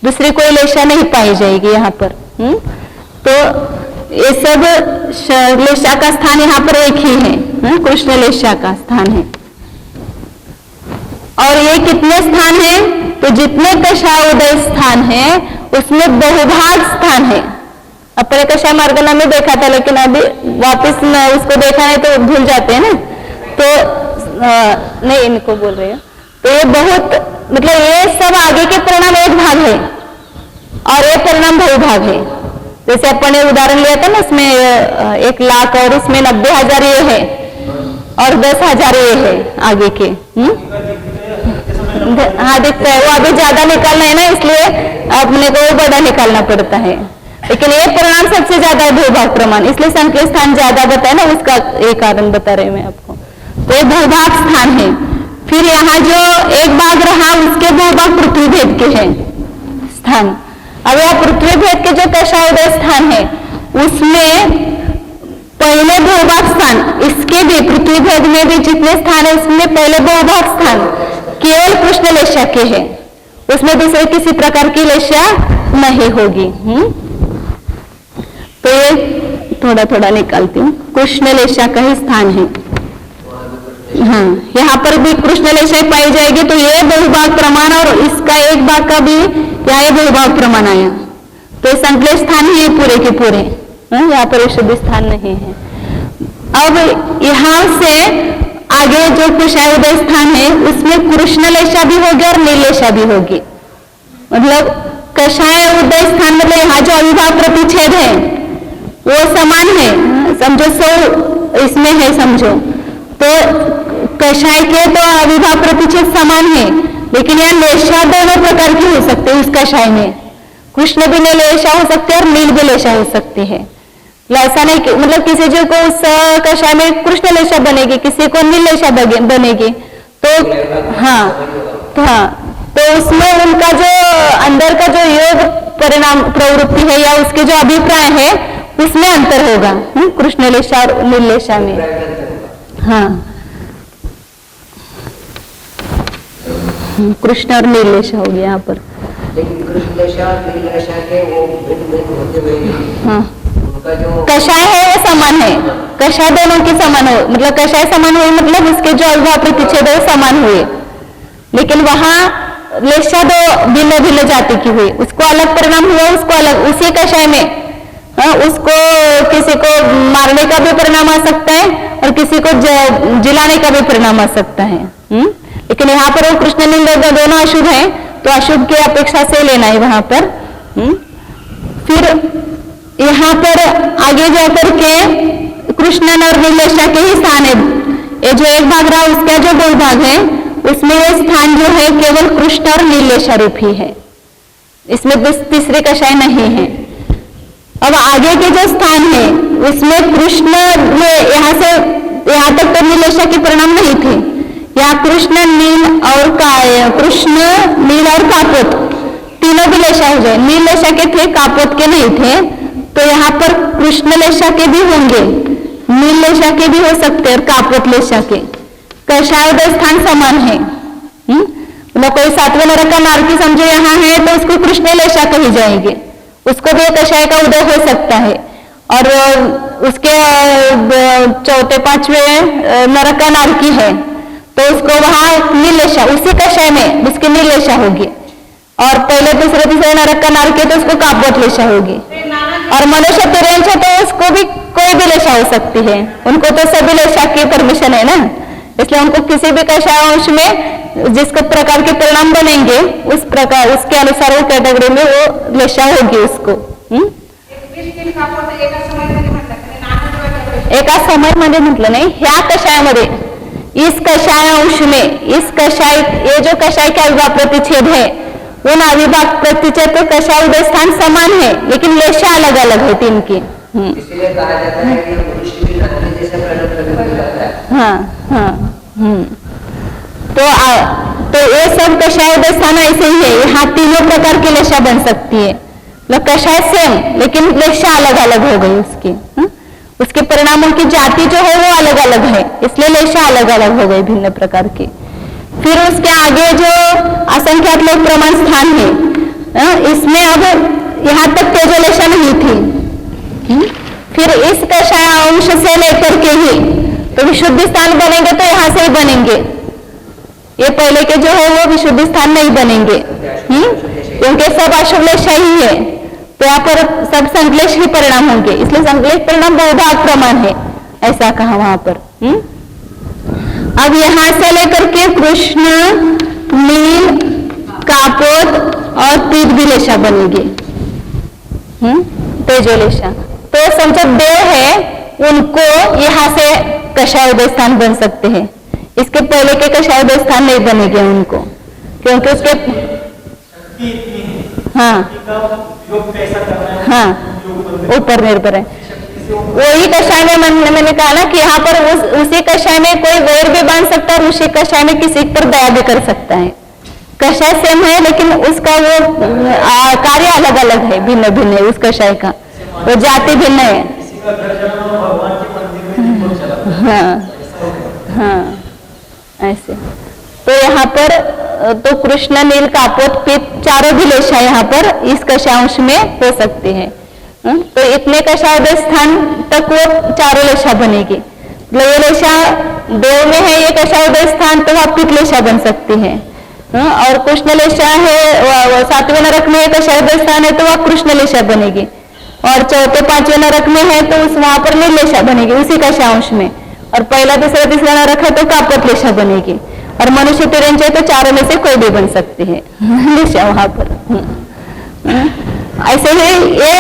Speaker 1: दूसरी कोई लेशा नहीं पाई जाएगी यहाँ पर। तो ये सब लेशा का स्थान यहाँ पर एक ही है, कृष्ण लेशा का स्थान है। और ये कितने स्थान है? तो जितने कषाय उदय स्थान है उसमें बहुभाग स्थान है। अपने कषाय मार्गना में देखा था लेकिन अभी वापस उसको देखा नहीं तो भूल जाते हैं ना, तो नहीं इनको बोल रहे हो। तो ये बहुत मतलब ये सब आगे के परिणाम एक भाग है और ये परिणाम बहुभाग है। जैसे अपन ने उदाहरण लिया था ना, इसमें 1 लाख और इसमें 90,000 ये है और 10,000 ये है आगे के। हाँ दिखता है, वो अभी ज्यादा निकालना है ना इसलिए अपने को बड़ा निकालना पड़ता है, लेकिन ये परिणाम सबसे ज्यादा है भूभाग प्रमाण, इसलिए संख्या स्थान ज्यादा बताया ना, उसका एक कारण बता रहे मैं आपको। तो ये भूभाग स्थान है। फिर यहाँ जो एक भाग रहा उसके भूभाग पृथ्वी भेद के हैं स्थान। अब यह पृथ्वी भेद के जो कषाय उदय स्थान है उसमें पहले भूभाग स्थान, इसके भी पृथ्वी भेद में भी जितने स्थान है उसमें पहले भूभाग स्थान केवल कृष्ण लेशा के है, उसमें दूसरे किसी प्रकार की लेशा नहीं होगी। तो ये थोड़ा थोड़ा निकालती हूँ, कृष्ण लेशा का ही स्थान है। हाँ, यहाँ पर भी कृष्ण लेशा पाई जाएगी, तो ये बहुभाग प्रमाण और इसका एक भाग का भी यहाँ ये बहुभाग प्रमाण आया, तो ये संकलेश स्थान ही है पूरे के पूरे, यहाँ पर शुद्ध स्थान नहीं है। अब यहाँ से आगे जो कषाय उदय स्थान है उसमें कृष्ण लेशा भी होगी और नीलेशा भी होगी। मतलब कषाय उदय स्थान मतलब यहाँ जो अविभाव प्रतिच्छेद है वो समान है, समझो 100 इसमें है समझो, तो कषाय के तो अविभाव प्रतिच्छेद समान है, लेकिन यहाँ लेशा दोनों प्रकार की हो सकते हैं। उस कषाय में कृष्ण भी लेशा हो सकती है और नील भी लेशा हो सकती है। ऐसा नहीं कि मतलब किसी जो को उस कषाय में कृष्ण लेशा बनेगी, किसी को नील लेशा बनेगी, तो हाँ तो उसमें उनका जो अंदर का जो योग परिणाम प्रवृत्ति है या उसके जो अभिप्राय है उसमें अंतर होगा कृष्ण लेशा और नील लेशा में। हाँ, कृष्ण और नील लेशा हो गया यहाँ पर।
Speaker 2: लेकिन कृष्ण लेशा और नील लेशा के वो भिन्न होते हुए
Speaker 1: हाँ,
Speaker 2: उनका जो
Speaker 1: कषाय है वो समान है, कषाय दोनों की समान हो, मतलब कषाय समान हुए मतलब उसके जो अविभाव प्रतिच्छेद है समान हुए, लेकिन वहां लेशा दो भिन्न भिन्न जाति की हुई, उसको अलग परिणाम हुआ, उसको अलग उसी कषाय में उसको किसी को मारने का भी परिणाम आ सकता है और किसी को जिलाने का भी परिणाम आ सकता है। लेकिन यहाँ पर वो कृष्ण नील दोनों अशुभ है, तो अशुभ की अपेक्षा से लेना है वहां पर। फिर यहाँ पर आगे जाकर के कृष्ण और नील लेशा के ही स्थान है, ये जो एक भाग रहा उसका जो दो भाग है उसमें ये स्थान जो है केवल कृष्ण और नील लेशा रूप ही है, इसमें तीसरे कषाय नहीं है। अब आगे के जो स्थान है उसमें कृष्ण में यहाँ से यहाँ तक तो नील लेशा के परिणाम नहीं थे, यहाँ कृष्ण नील और कृष्ण नील और कापोत तीनों भी लेशा हो जाए, नील लेशा के थे कापोत के नहीं थे, तो यहाँ पर कृष्ण लेशा के भी होंगे, नील लेशा के भी हो सकते हैं और कापोत लेशा के। कषाय उदय स्थान समान है, मतलब कोई 7वें नरक का नारकी समझो यहाँ है तो उसको कृष्ण लेशा कही जाएगी, उसको भी कषाय का उदय हो सकता है, और उसके 4, 5वें नरक का नारकी है तो उसको वहां नील लेशा उसी कषाय में उसकी नील लेशा होगी, और पहले दूसरे तीसरे नरक का नारकी तो उसको कापोत लेशा होगी, और मनुष्य तिरंश तो उसको भी कोई भी लेशा हो सकती है, उनको तो सभी लेशा की परमिशन है ना, इसलिए उनको किसी भी कषायांश में जिस प्रकार के परिणाम बनेंगे उस प्रकार उसके अनुसार वो कैटेगरी में वो लेशा होगी उसको। एका समय मध्ये म्हटलं नाही, ह्या कषायामध्ये इस कषायांश में इस कषाय ये जो कषाय का अविभाग प्रतिच्छेद है उन अविभाग प्रतिच्छेद तो कषाय उदय स्थान समान है, लेकिन लेशा अलग अलग है तीन की।
Speaker 2: इसलिए कहा जाता है कि मनुष्य भी नारी जैसा प्रकट करता है।
Speaker 1: हाँ, तो ये सब कषाय उदय स्थान ऐसे ही है, यहाँ तीनों प्रकार की लेशा बन सकती है, मतलब कषाय सेम लेकिन लेशा अलग अलग हो गई उसकी। उसके परिणामों की जाति जो है वो अलग अलग है, इसलिए लेशा अलग अलग हो गई भिन्न प्रकार की। फिर उसके आगे जो असंख्यात लोक प्रमाण स्थान है इसमें अब यहाँ तक तेजोलेशा नहीं थी, फिर इस कषाय अंश से लेकर के ही तो विशुद्ध स्थान बनेंगे, तो यहाँ से ही बनेंगे, ये पहले के जो है वो विशुद्ध स्थान नहीं बनेंगे, क्योंकि सब अशुभ लेशा ही है, तो यहाँ पर सब संकलेश ही परिणाम होंगे, इसलिए संकलेश परिणाम बहुभाग प्रमाण है, ऐसा कहा वहां पर। अब यहाँ से लेकर के कृष्ण नील कापोत और पीत भी लेशा बनेगी, तेजोलेशा, तो समझो देव है उनको यहाँ से कषाय उदय स्थान बन सकते हैं, इसके पहले के कषाय उदय स्थान नहीं बनेंगे उनको, क्योंकि उसके हाँ ऊपर निर्भर है। वही कषाय में मैंने कहा ना कि यहाँ पर उसी कषाय में कोई वैर भी बांध सकता है और उसी कषाय में किसी पर दया भी कर सकता है, कषाय सेम है लेकिन उसका वो कार्य अलग अलग है, भिन्न भिन्न है उस कषाय का, वो जाति भिन्न है। हाँ ऐसे, तो यहाँ पर तो कृष्ण नील कापोत पीत चारों भी लेशा यहाँ पर इस कषायांश में हो सकते हैं, तो इतने कषाय स्थान तक वो चारों लेशा बनेगी, ये लेशा देव में है ये कषायोदय स्थान तो वह पितलेशा बन सकती है। और कृष्णलेशा है, 7वें नरक में कषायोदय स्थान है तो वह कृष्णलेशा बनेगी। और 4थे 5वें नरक में है तो उस वहां पर नीलेशा बनेगी उसी कषांश में। और पहला दूसरा तीसरा नरक है तो कापतलेशा बनेगी। और मनुष्य तिरंज तो चारों में से कोई भी बन सकती है लेशा वहां पर। ऐसे ही ये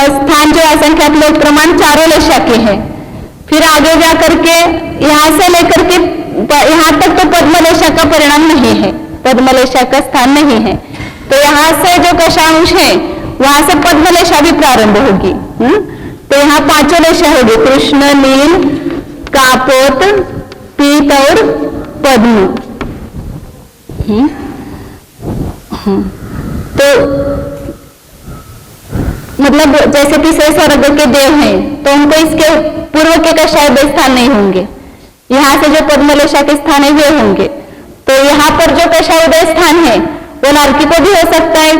Speaker 1: स्थान जो असंख्यात लोक प्रमाण चारों लेशा के हैं। फिर आगे जा करके यहाँ से लेकर के यहाँ तक तो पद्मलेशा का परिणाम नहीं है, पद्मलेशा का स्थान नहीं है। तो यहाँ से जो कषांश है वहां से पद्मलेशा भी प्रारंभ होगी। तो यहाँ 5 लेशा होगी, कृष्ण, नील, कापोत, पीत और पद्म। तो मतलब जैसे तीसरे स्वर्ग के देव हैं तो उनको इसके पूर्व के कषायोदय स्थान नहीं होंगे, यहाँ से जो पद्मलेशा के स्थान है वे होंगे। तो यहाँ पर जो कषायोदय स्थान है वो नारकी को भी हो सकता है,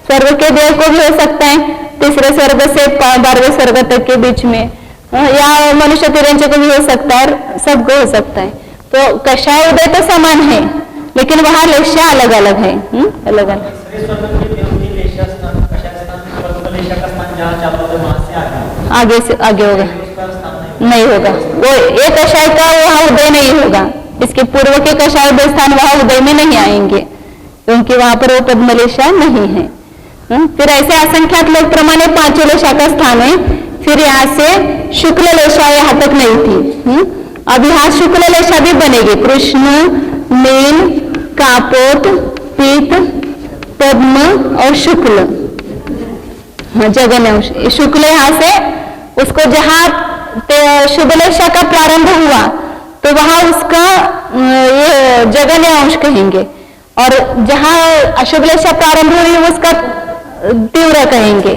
Speaker 1: स्वर्ग के देव को भी हो सकता है, तीसरे स्वर्ग से 12वें स्वर्ग तक के बीच में, या मनुष्य तिरंज को भी हो सकता है, सबको हो सकता है। तो कषायोदय तो समान है लेकिन वहाँ लेशा अलग अलग है, अलग अलग। आगे से आगे होगा नहीं होगा, वो एक कषाय का वहाँ उदय नहीं होगा, इसके पूर्व के कषायोदय स्थान वहाँ उदय में नहीं आएंगे क्योंकि वहां पर वो पद्मलेशा नहीं है। फिर ऐसे असंख्यात लोक प्रमाण 5 लेशा का स्थान है। फिर यहाँ से शुक्ल लेशा यहाँ तक नहीं थी, अब यहाँ शुक्ल लेशा भी बनेगी, कृष्ण, नील, कापोत, पीत, पद्म और शुक्ल। जगन्य शुक्ल यहाँ से उसको जहाँ शुभलेशा का प्रारंभ हुआ तो वहां उसका ये जगन्य अंश कहेंगे, और जहाँ अशुभलेशा प्रारंभ हुई उसका तीव्र कहेंगे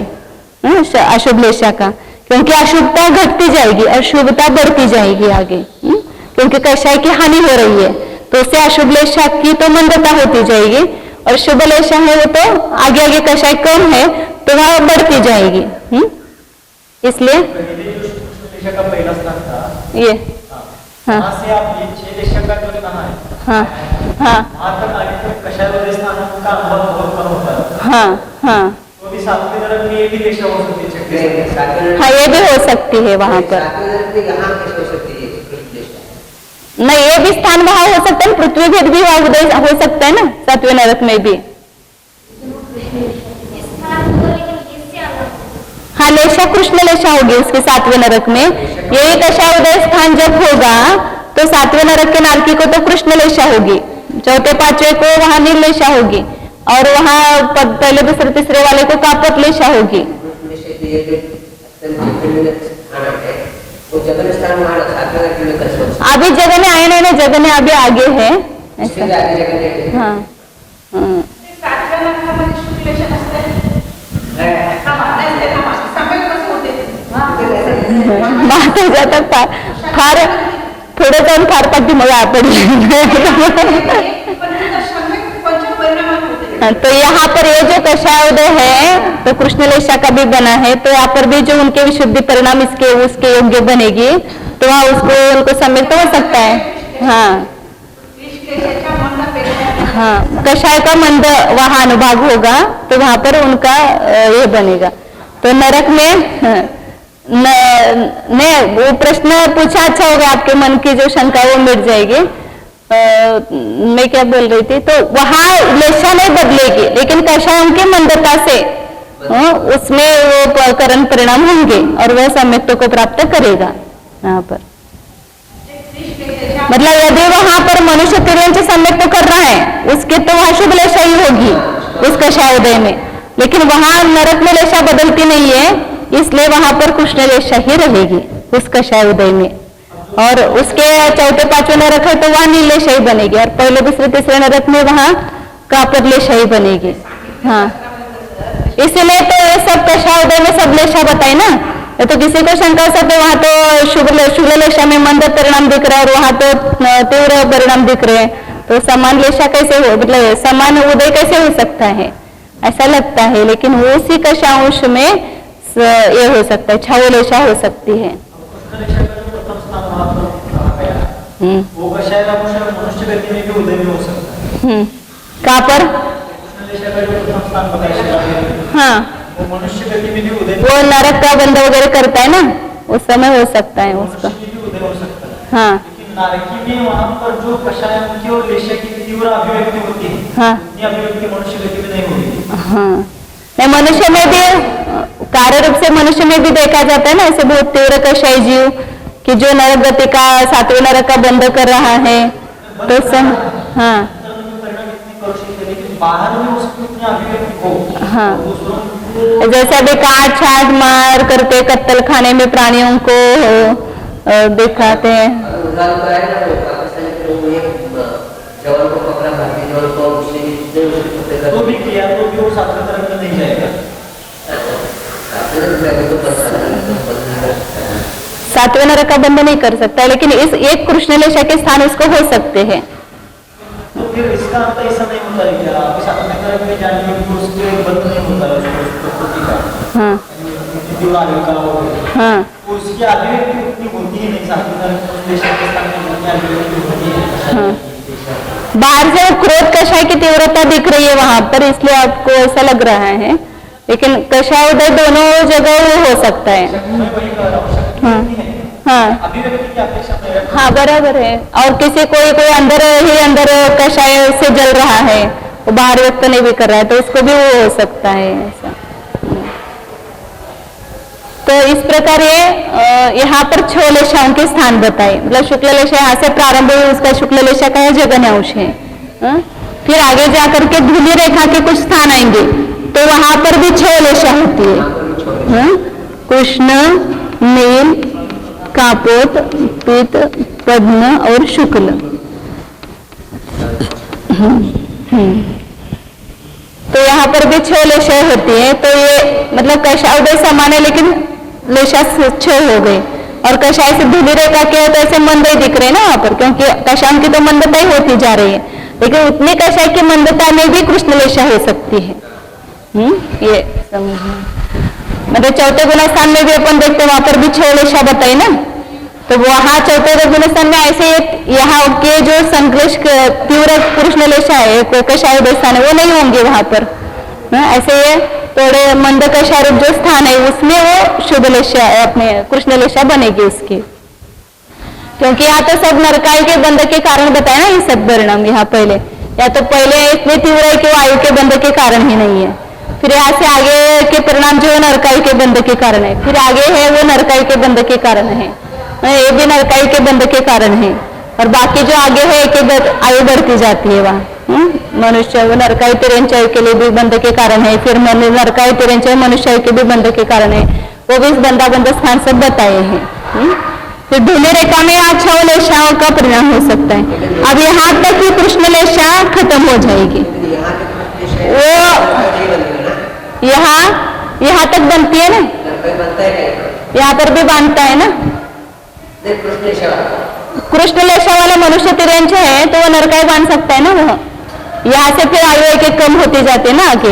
Speaker 1: अशुभलेशा का, क्योंकि अशुभता घटती जाएगी और शुभता बढ़ती जाएगी आगे, क्योंकि कषाय की हानि हो रही है तो उससे अशुभलेशा की तो मंदता होती जाएगी, और शुभलेशा है वो तो आगे आगे कषाय कम है तो वह बढ़ती जाएगी। इसलिए
Speaker 4: का पहला स्थान था
Speaker 1: ये,
Speaker 4: हाँ से आप ये 6 लेशा का जो कहा है,
Speaker 1: हाँ हाँ
Speaker 4: वहां तक आगे तक कषायोदय स्थान का अनुभव बहुत कम होता है।
Speaker 1: हाँ हाँ
Speaker 4: तो भी 7वें नरक में ये भी लेशा हो सकती है।
Speaker 1: हाँ ये भी हो सकती है वहां पर, नहीं ये भी स्थान वहां हो सकता है, पृथ्वी भेद भी वहां उदय हो सकता है ना 7वें नरक में भी। हाँ लेशा कृष्ण लेशा होगी उसके 7वें नरक में। यही कषायोदय स्थान जब होगा तो 7वें नरक के नारकी को तो कृष्ण लेशा होगी, 4थे 5वें को वहां नील लेशा होगी, और वहां पहले दूसरे तीसरे वाले को कापत लेशा होगी। अभी जगह में आए नहीं ना, जगह में अभी आगे है ऐसा। हाँ जाता फार थोडं जाऊन फार पाठी मग पडली। तो यहाँ पर ये जो कषायोदय है तो कृष्णलेशा का भी बना है, तो यहाँ पर भी जो उनके विशुद्धि परिणाम इसके उसके योग्य बनेगी तो वहाँ उसको उनको सम्यक तो हो सकता है। हाँ हाँ कषाय का मंद वहाँ अनुभाग होगा तो वहां पर उनका ये बनेगा। तो नरक में वो प्रश्न पूछा, अच्छा होगा, आपके मन की जो शंका वो मिट जाएगी। मैं क्या बोल रही थी, तो वहां लेशा नहीं बदलेगी लेकिन कषाय उनके मंदता से उसमें वो करण परिणाम होंगे और वह सम्यक्तों को प्राप्त करेगा। यहाँ पर मतलब यदि वहां पर मनुष्य तिरंज सम्यक्त कर रहा है उसके तो वहां शुभ लेशा ही होगी उस कषायोदय में, लेकिन वहां नरक में लेशा बदलती नहीं है, इसलिए वहां पर कृष्ण लेशा ही रहेगी उस कषायोदय में। और उसके 4थे 5वें नरक है तो वहां नील लेशा ही बनेगी, और पहले दूसरे तीसरे नरक में वहां कापद लेशा ही बनेगी। हाँ इसलिए तो ये सब कषायोदय में सब लेशा बताए ना, तो किसी को शंका सकते वहां तो शुभ लेशा में मंद परिणाम दिख रहा है और वहां तो तीव्र परिणाम दिख रहे हैं, तो समान लेशा कैसे हो, मतलब समान उदय कैसे हो सकता है, ऐसा लगता है। लेकिन वो उसी कषांश में ये हो सकता है, 6 लेशा हो सकती है।
Speaker 4: वो कषाय का मनुष्य व्यक्ति में भी उदय में हो सकता है।
Speaker 1: कहाँ पर?
Speaker 4: कृष्णलेशा का जो प्रथम स्थान बताया शिलालेख में,
Speaker 1: हाँ,
Speaker 4: वो मनुष्य व्यक्ति में भी उदय
Speaker 1: वो नरक का बंद वगैरह करता है ना, उस समय हो सकता है उसका।
Speaker 4: मनुष्य में भी उदय हो सकता है।
Speaker 1: हाँ
Speaker 4: लेकिन नारकी में वहाँ पर जो कषाय की और लेशा की तीव्र अभिव्यक्ति होती है,
Speaker 1: हाँ
Speaker 4: उतनी अभिव्यक्ति मनुष्य व्यक्ति में नहीं होगी।
Speaker 1: हाँ, नहीं मनुष्य में भी कार्य रूप से मनुष्य में भी देखा जाता है ना ऐसे बहुत तीव्र कषाय जीव कि जो नरक गति का 7वें नरक का बंद कर रहा है, तो हाँ
Speaker 4: बाहर में उसकी उतनी अभिव्यक्ति हो।
Speaker 1: हाँ, जैसे अभी काट छाट मार करके कत्ल खाने में प्राणियों को दिखाते हैं।
Speaker 2: उदाहरण तो है ना, वो पाकिस्तान के लोग एक जवान को पकड़ा, भारतीय जवान को उसने
Speaker 4: तो भी किया तो भी वो 7वें नरक में नहीं जाएगा।
Speaker 1: 7वें नरक का बंद नहीं कर सकता, लेकिन इस एक कृष्णलेशा के स्थान उसको हो सकते हैं।
Speaker 4: तो फिर इसका अर्थ ऐसा नहीं होता है क्या? अभी 7वें नरक में जाने में उसके बंद नहीं होता है उसको प्रकृति का।
Speaker 1: हाँ
Speaker 4: तीव्र आयु हो गया।
Speaker 1: हाँ,
Speaker 4: उसकी अभिव्यक्ति उतनी होती ही नहीं। 7वें नरक में लेशा के स्थान में उतनी अभिव्यक्ति होती है।
Speaker 1: हाँ, बाहर से वो क्रोध कषाय की तीव्रता दिख रही है वहां पर, इसलिए आपको ऐसा लग रहा है, लेकिन कषाय उदय दोनों जगह वो हो सकता है।
Speaker 4: मैं वही कह रहा हूँ, शक्ति
Speaker 1: हाँ
Speaker 4: होती है,
Speaker 1: हाँ
Speaker 4: अभिव्यक्ति की अपेक्षा में है।
Speaker 1: हाँ, बराबर है। और किसी कोई अंदर ही अंदर कषाय से जल रहा है, वो बाहर व्यक्त नहीं भी कर रहा है, तो उसको भी वो हो सकता है ऐसा। तो इस प्रकार ये यहाँ पर 6 लेशाओं के स्थान बताए, मतलब शुक्ल लेशा यहाँ से प्रारंभ हुई, उसका शुक्ल लेशा का जगन अंश है। फिर आगे जाकर के धूली रेखा के कुछ स्थान आएंगे, तो वहां पर भी 6 लेशा होती है। कृष्ण, नील, कापोत, पीत, पद्म और शुक्ल। तो यहाँ पर भी 6 लेशा होती है। तो ये मतलब कषाय उदय समान है, लेकिन लेशा 6 हो गए, और कषाय से धूली रेखा के तो ऐसे मंद ही दिख रहे हैं ना वहां पर, क्योंकि कषाय की तो मंदता ही होती जा रही है, लेकिन उतनी कषाय की मंदता में भी कृष्ण लेशा हो सकती है। ये समझिए, मतलब 4थे गुणस्थान में भी अपन देखते वहां पर भी 6 लेशा बताई ना, तो वहां 4थे गुणस्थान में ऐसे यहाँ के जो संक्लेश तीव्र कृष्ण लेशा है, कषाय उदय स्थान है, वो नहीं होंगे वहां पर। ऐसे ये थोड़े मंद कषाय रूप जो स्थान है उसमें वो शुभ लेशा अपने कृष्ण लेशा बनेगी उसकी, क्योंकि यहाँ तो सब नरकाई के बंध के कारण बताया ना ये सब परिणाम। यहाँ पहले या तो पहले इतने तीव्र है कि वो आयु के बंध के कारण ही नहीं है, फिर यहाँ से आगे के परिणाम जो है नरकाई के बंध के कारण है, फिर आगे है वो नरकाई के बंध के कारण है, ये भी नरकाई के बंध के कारण है, और बाकी जो आगे है एक आयु बढ़ती जाती है वहाँ। मनुष्य वो नरकाई तिरंचाई के लिए भी बंध के कारण है, फिर नरकाई तिरंचाई मनुष्य के भी बंध के कारण है, वो भी इस बंधाबंध स्थान सब बताए हैं। फिर धूली रेखा में आज 6 लेशाओं का परिणाम हो सकता है। अब यहाँ तक ही कृष्ण लेशा खत्म हो जाएगी, वो यहाँ तक बनती है ना, यहाँ पर भी बांधता है ना। कृष्ण लेशा वाला मनुष्य तिरंच है तो वो नरकाई बांध सकता है ना वो। यहाँ से फिर आयु एक कम होती जाती है ना आगे।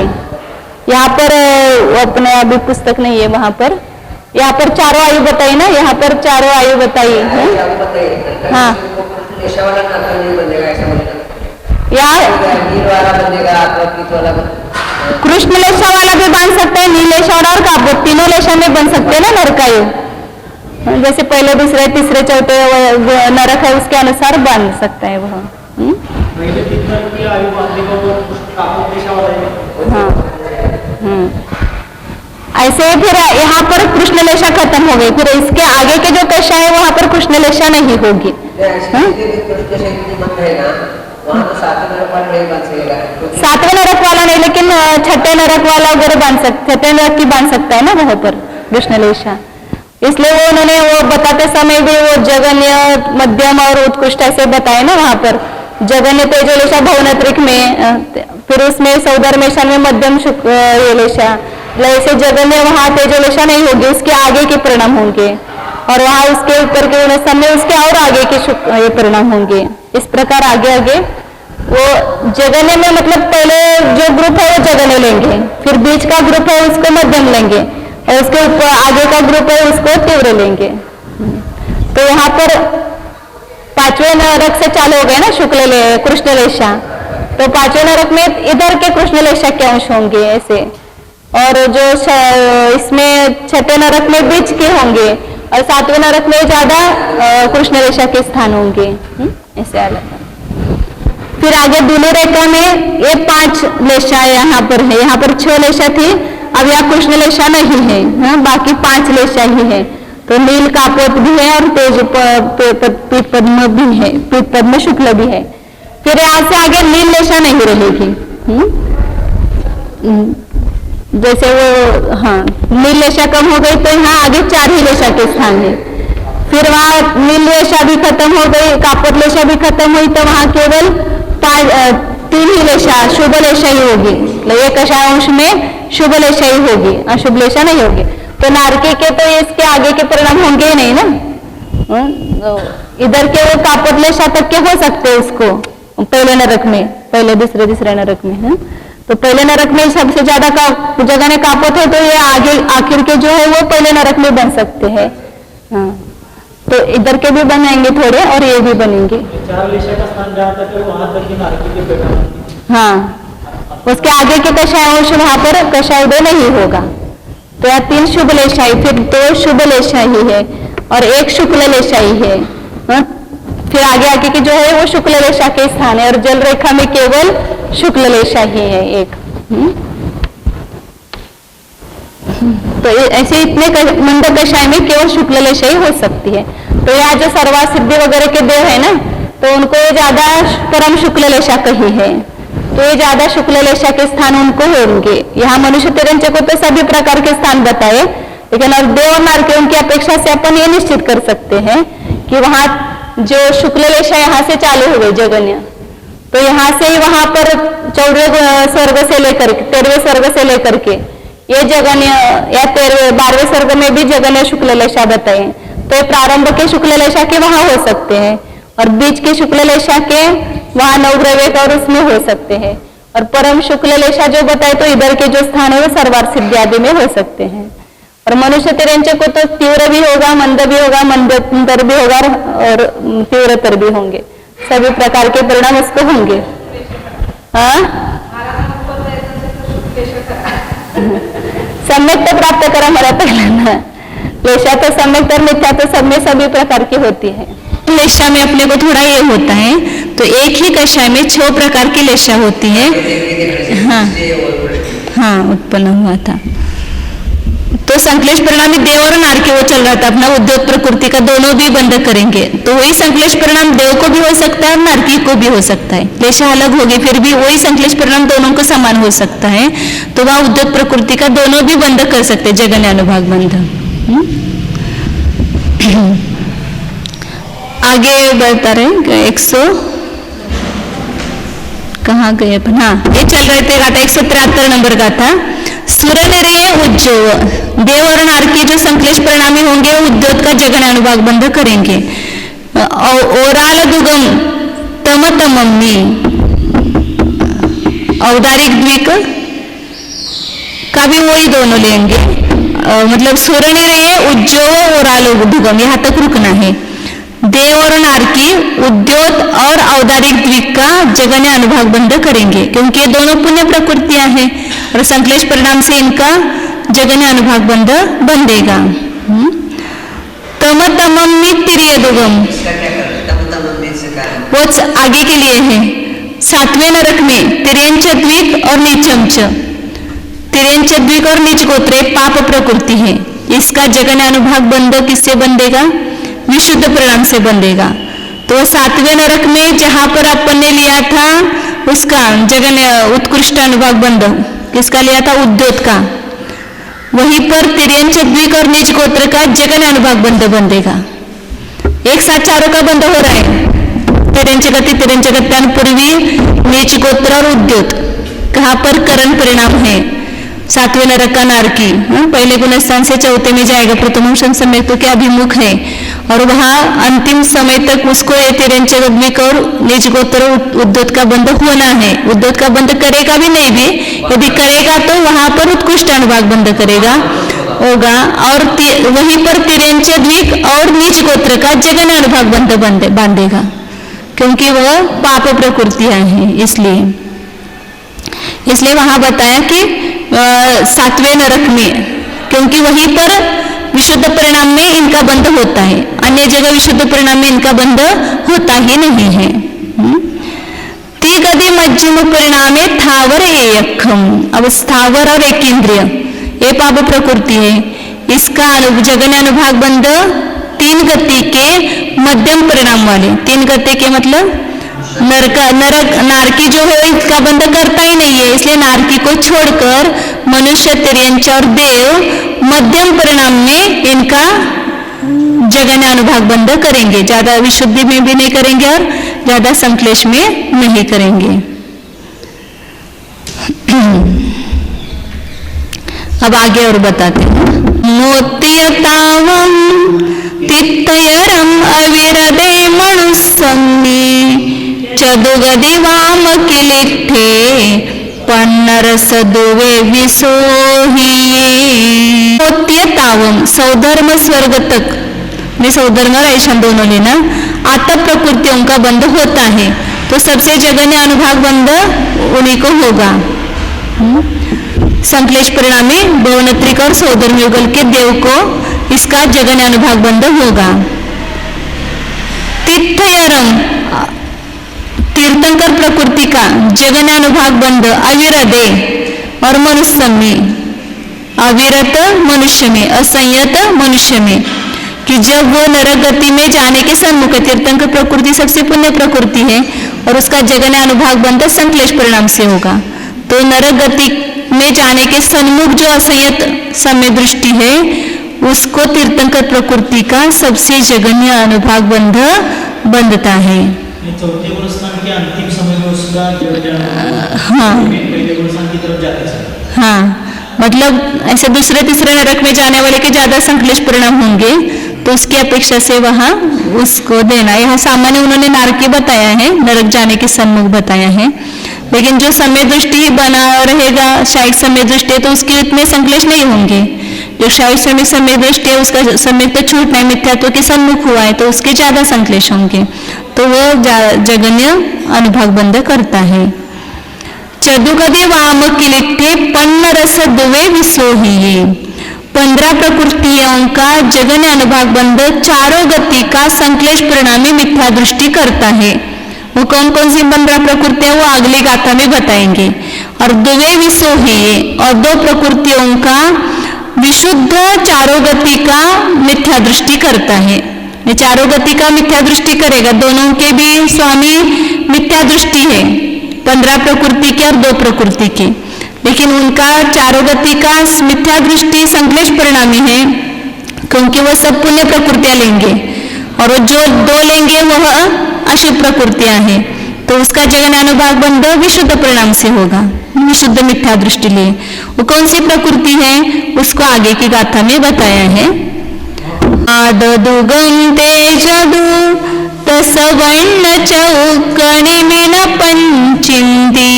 Speaker 1: यहाँ पर अपने अभी पुस्तक नहीं है, वहां पर यहाँ पर 4 आयु बताई ना, यहाँ पर 4 आयु बताई है। हाँ, कृष्ण लेशा वाला भी बांध सकता है, नीलेशा और कापोत तीनों लेशा में बन सकते हैं ना नरकायु, जैसे पहले दूसरे तीसरे चौथे नरक है उसके अनुसार बांध सकता है वह। हाँ, ऐसे फिर यहाँ पर कृष्ण लेशा खत्म हो गई, फिर इसके आगे के जो कषाय है वहां पर कृष्ण लेशा नहीं होगी। 7वें नरक वाला नहीं, लेकिन 6ठे नरक वाला वगैरह बांध सकते, 6ठे नरक की बांध सकता है ना वहां पर कृष्ण लेशा। इसलिए वो उन्होंने वो बताते समय भी वो जगन्य, मध्यम और उत्कृष्ट ऐसे बताए ना वहां पर। जगन्य तेजोलेशा भवनत्रिक में, फिर उसमें सौदर्मेशन में मध्यम लेशा, ऐसे जगन्य वहां तेजोलेशा नहीं होगी, उसके आगे के परिणाम होंगे, और वहां उसके ऊपर के गुणस्थान में उसके और आगे के परिणाम होंगे। इस प्रकार आगे आगे वो जगन्य में मतलब पहले जो ग्रुप है वो जगन्य लेंगे, फिर बीच का ग्रुप है उसको मध्यम लेंगे, और उसके ऊपर आगे का ग्रुप है उसको तीव्र लेंगे। तो यहाँ पर पांचवें नरक से चालू हो गए ना कृष्ण लेशा, तो पांचवें नरक में इधर के कृष्ण लेशा के अंश होंगे ऐसे, और जो इसमें छठे नरक में बीच के होंगे, और सातवें नरक में ज्यादा कृष्ण रेशा के स्थान होंगे, ऐसे अलग। फिर आगे दूल्हे रेखा में ये 5 लेशा यहाँ पर है, यहाँ पर 6 लेशा थी, अब यहाँ कृष्ण लेशा नहीं है, बाकी 5 लेशा ही है। तो नील कापोत भी है और तेज पीत पद्म भी है, पीत पद्म शुक्ल भी है। फिर यहाँ से आगे नील लेशा नहीं रहेगी, जैसे वो नील लेशा कम हो गई तो यहाँ आगे 4 ही लेशा के स्थान है। फिर वहाँ नील लेशा भी खत्म हो गई, कापोत लेशा भी खत्म हुई, तो वहाँ केवल 3 ही लेशा शुभ लेशा ही होगी, एक अंश में शुभ लेशा ही होगी, अशुभ लेशा नहीं होगी। तो नारकी के तो इसके आगे के परिणाम होंगे ही नहीं ना, इधर के वो कापोत लेशा तक के हो सकते हैं उसको पहले नरक में, पहले दूसरे नरक में है। तो पहले नरक में सबसे ज्यादा जगह ने कापोत है, तो ये आगे आखिर के जो है वो पहले नरक में बन सकते हैं। तो इधर के भी बनेंगे थोड़े और ये भी बनेंगे।
Speaker 4: 4 लेशा का स्थान जहाँ तक है वहाँ तक ही नारकी के परिणाम।
Speaker 1: हाँ, उसके आगे के कषाय अंश वहां पर कषाय उदय नहीं होगा। तो यहाँ 3 शुभ लेशा ही, फिर 2 शुभ लेशा ही है और 1 शुक्ल लेशा ही है। फिर आगे की जो है वो शुक्ल लेशा के स्थान है, और जल रेखा में केवल शुक्ल लेशा ही है एक। तो ऐसे इतने मंद कषाय में केवल शुक्ल लेशा ही हो सकती है। तो यहाँ जो सर्वा सिद्धि वगैरह के देव है ना, तो उनको ये ज्यादा परम शुक्ल लेशा कही है, तो ये ज्यादा शुक्ल लेशा के स्थान उनको होंगे। यहाँ मनुष्य तिरंचे को तो सभी प्रकार के स्थान बताए, लेकिन और देव और नारकी उनकी अपेक्षा से अपन ये निश्चित कर सकते हैं कि वहां जो शुक्ल लेशा यहाँ से चालू हुए जगन्य, तो यहाँ से ही वहां पर 14वें स्वर्ग से लेकर 13वें स्वर्ग से लेकर के ये जगन्य या 12वें स्वर्ग में भी जगन्य शुक्ल लेशा बताए। तो ये प्रारंभ के शुक्ल लेशा के वहां हो सकते हैं, और बीच के शुक्ल लेशा के वहां नवग्रह और उसमें हो सकते हैं, और परम शुक्ल लेशा जो बताए तो इधर के जो स्थान है वो सर्वार्थ सिद्धि आदि में हो सकते हैं। और मनुष्य तिरंचे को तो तीव्र भी होगा, मंद भी होगा, मंदतर भी होगा और तीव्रतर भी होंगे, सभी प्रकार के परिणाम उसको होंगे। सम्यक तो प्राप्त करा हमारा पहला लेशा तो सम्यक और मिथ्या तो सब में सभी प्रकार की होती है। लेशा में अपने को थोड़ा ये होता है, तो एक ही कषाय में 6 प्रकार की लेशा होती है। हाँ, उत्पन्न हुआ था। तो संकलेश परिणामी देव और नारकी वो चल रहा था अपना, उद्योग प्रकृति का दोनों भी बंद करेंगे, तो वही संकलेश परिणाम देव को भी हो सकता है और नारकी को भी हो सकता है। लेशा अलग होगी फिर भी वही संकलेश परिणाम दोनों को समान हो सकता है, तो वह उद्योग प्रकृति का दोनों भी बंद कर सकते हैं, जगन्य अनुभाग बंध। आगे बढ़ता रहे 100 कहाँ गए अपन, हाँ ये चल रहे थे गाथा 173 नंबर गाथा। सुरनरे उज्जव देव और नारकी जो संकलेश परिणामी होंगे उद्योत का जगन अनुभाग बंध करेंगे। ओराल दुगम तम तमम्मी औदारिक द्विक का भी वही दोनों लेंगे, मतलब सुरनरे उज्जव ओराल दुगम यहाँ तक रुकना है। देव और नारकी उद्योत और औदारिक द्विक का जगन्य अनुभाग बंध करेंगे, क्योंकि ये दोनों पुण्य प्रकृतियां हैं और संकलेश परिणाम से इनका जगन्य अनुभाग बंध बंधेगा। तम तमम्मी तिरिय दुगम वो आगे के लिए है। 7वें नरक में तिर्यंच द्विक और नीचमच, तिर्यंच द्विक और नीच गोत्र पाप प्रकृति है, इसका जगन्य अनुभाग बंध किससे बंधेगा? विशुद्ध परिणाम से बंधेगा। तो 7वें नरक में जहां पर अपन ने लिया था उसका जगन्य उत्कृष्ट अनुभाग बंध किसका लिया था? उद्योत का, वहीं पर तिर्यंच द्विक और नीच गोत्र का जगन्य अनुभाग बंध बंधेगा। एक साथ चारों का बंध हो रहा है, तिर्यंच गति पूर्वी नीच गोत्र और उद्योत। कहाँ पर करण परिणाम है? 7वें नरक का नारकी पहले गुणस्थान से 4थे में जाएगा, प्रथम समय तो क्या अभिमुख है, और वहां अंतिम समय तक उसको तिर्यंच द्विक और निज गोत्र उद्योत का बंध होना है। उद्योत का बंध करेगा भी नहीं भी, यदि करेगा तो वहां पर उत्कृष्ट अनुभाग बंध करेगा, होगा और वहीं पर तिर्यंच द्विक और नीच गोत्र का जगन अनुभाग बंध बांधेगा, क्योंकि वह पाप प्रकृतियां हैं। इसलिए वहां बताया कि 7वें नरक में, क्योंकि वहीं पर विशुद्ध परिणाम में इनका बंध होता है, अन्य जगह विशुद्ध परिणाम में इनका बंध होता ही नहीं है। ती गदी मध्यम परिणामे थावर एकम। अब स्थावर और एक इंद्रिय ये पाप प्रकृति है, इसका जगन अनुभाग बंध 3 गति के मध्यम परिणाम वाले, 3 गति के मतलब नारकी जो है इसका बंध करता ही नहीं है, इसलिए नारकी को छोड़कर मनुष्य, तिर्यंच और देव मध्यम परिणाम में इनका जगन अनुभाग बंध करेंगे, ज्यादा विशुद्धि में भी नहीं करेंगे और ज्यादा संक्लेश में नहीं करेंगे। अब आगे और बताते हैं। मोत्यतावम तित्तयरम अविरदे मनुस्सन्नि चदुगदि वाम किलिट्ठे पन्नरस दुवे विसोहिये। मोत्यतावम सौधर्म स्वर्ग तक, मैं सौधर्म और ऐशान दोनों लेना, आतप प्रकृतियों का बंध होता है, तो सबसे जगन्य अनुभाग बंध उन्हीं को होगा। संक्लेश परिणामी बहुनत्रिक और सौधर्म युगल के देव को इसका जगन्य अनुभाग बंध होगा। तीर्थयरम तीर्थंकर प्रकृति का जगन्य अनुभाग बंध अविरदे और मनुष्य में, अविरत मनुष्य में, असंयत मनुष्य में, कि जब वो नरक गति में जाने के सन्मुख, तीर्थंकर प्रकृति सबसे पुण्य प्रकृति है और उसका जगन्य अनुभाग बंध संक्लेश परिणाम से होगा, तो नरक गति में जाने के सन्मुख जो असंयत समय दृष्टि है उसको तीर्थंकर प्रकृति का सबसे जगन्य अनुभाग बंध बंधता है।
Speaker 4: चौथे गुणस्थान के अंतिम समय में उसका
Speaker 1: हाँ
Speaker 4: पहले गुणस्थान की तरफ जाते हैं।
Speaker 1: हाँ, मतलब ऐसे दूसरे तीसरे नरक में जाने वाले के ज्यादा संक्लेश परिणाम होंगे, तो उसकी अपेक्षा से वहां उसको देना। यहाँ सामान्य उन्होंने नारकी बताया है, नरक जाने के सन्मुख बताया है, लेकिन जो समय दृष्टि बना रहेगा, शायद समय दृष्टि है, तो उसके इतने संक्लेश नहीं होंगे। जो शायद समय दृष्टि है उसका समय तो छूटना है, मिथ्यात्व के सन्मुख हुआ है, तो उसके ज्यादा संक्लेश होंगे, तो वो जगन्य अनुभाग बंध करता है। चदुगदे वाम किलिट्ठे पन्न रस दुवे विसोहिये। 15 प्रकृतियों का जगन्य अनुभाग बंध चारों गति का संक्लेश परिणामी मिथ्या दृष्टि करता है। वो कौन कौन सी 15 प्रकृतियां वो अगली गाथा में बताएंगे। और दुवे विसोहिये, और 2 प्रकृतियों का विशुद्ध चारों गति का मिथ्या दृष्टि करता है। ये चारों गति का मिथ्या दृष्टि करेगा, दोनों के भी स्वामी मिथ्या दृष्टि है, 15 प्रकृति की और 2 प्रकृति की, लेकिन उनका चारों गति का मिथ्या दृष्टि संक्लेश परिणामी है, क्योंकि वो सब पुण्य प्रकृतियां लेंगे और जो 2 लेंगे वह अशुभ प्रकृतियां हैं, तो उसका जगन अनुभाग बंध विशुद्ध परिणाम से होगा, विशुद्ध मिथ्या दृष्टि लिए। वो कौन सी प्रकृति है उसको आगे की गाथा में बताया है। आददुगम तेजदु तसवर्ण चौकणि में न पंचिंदी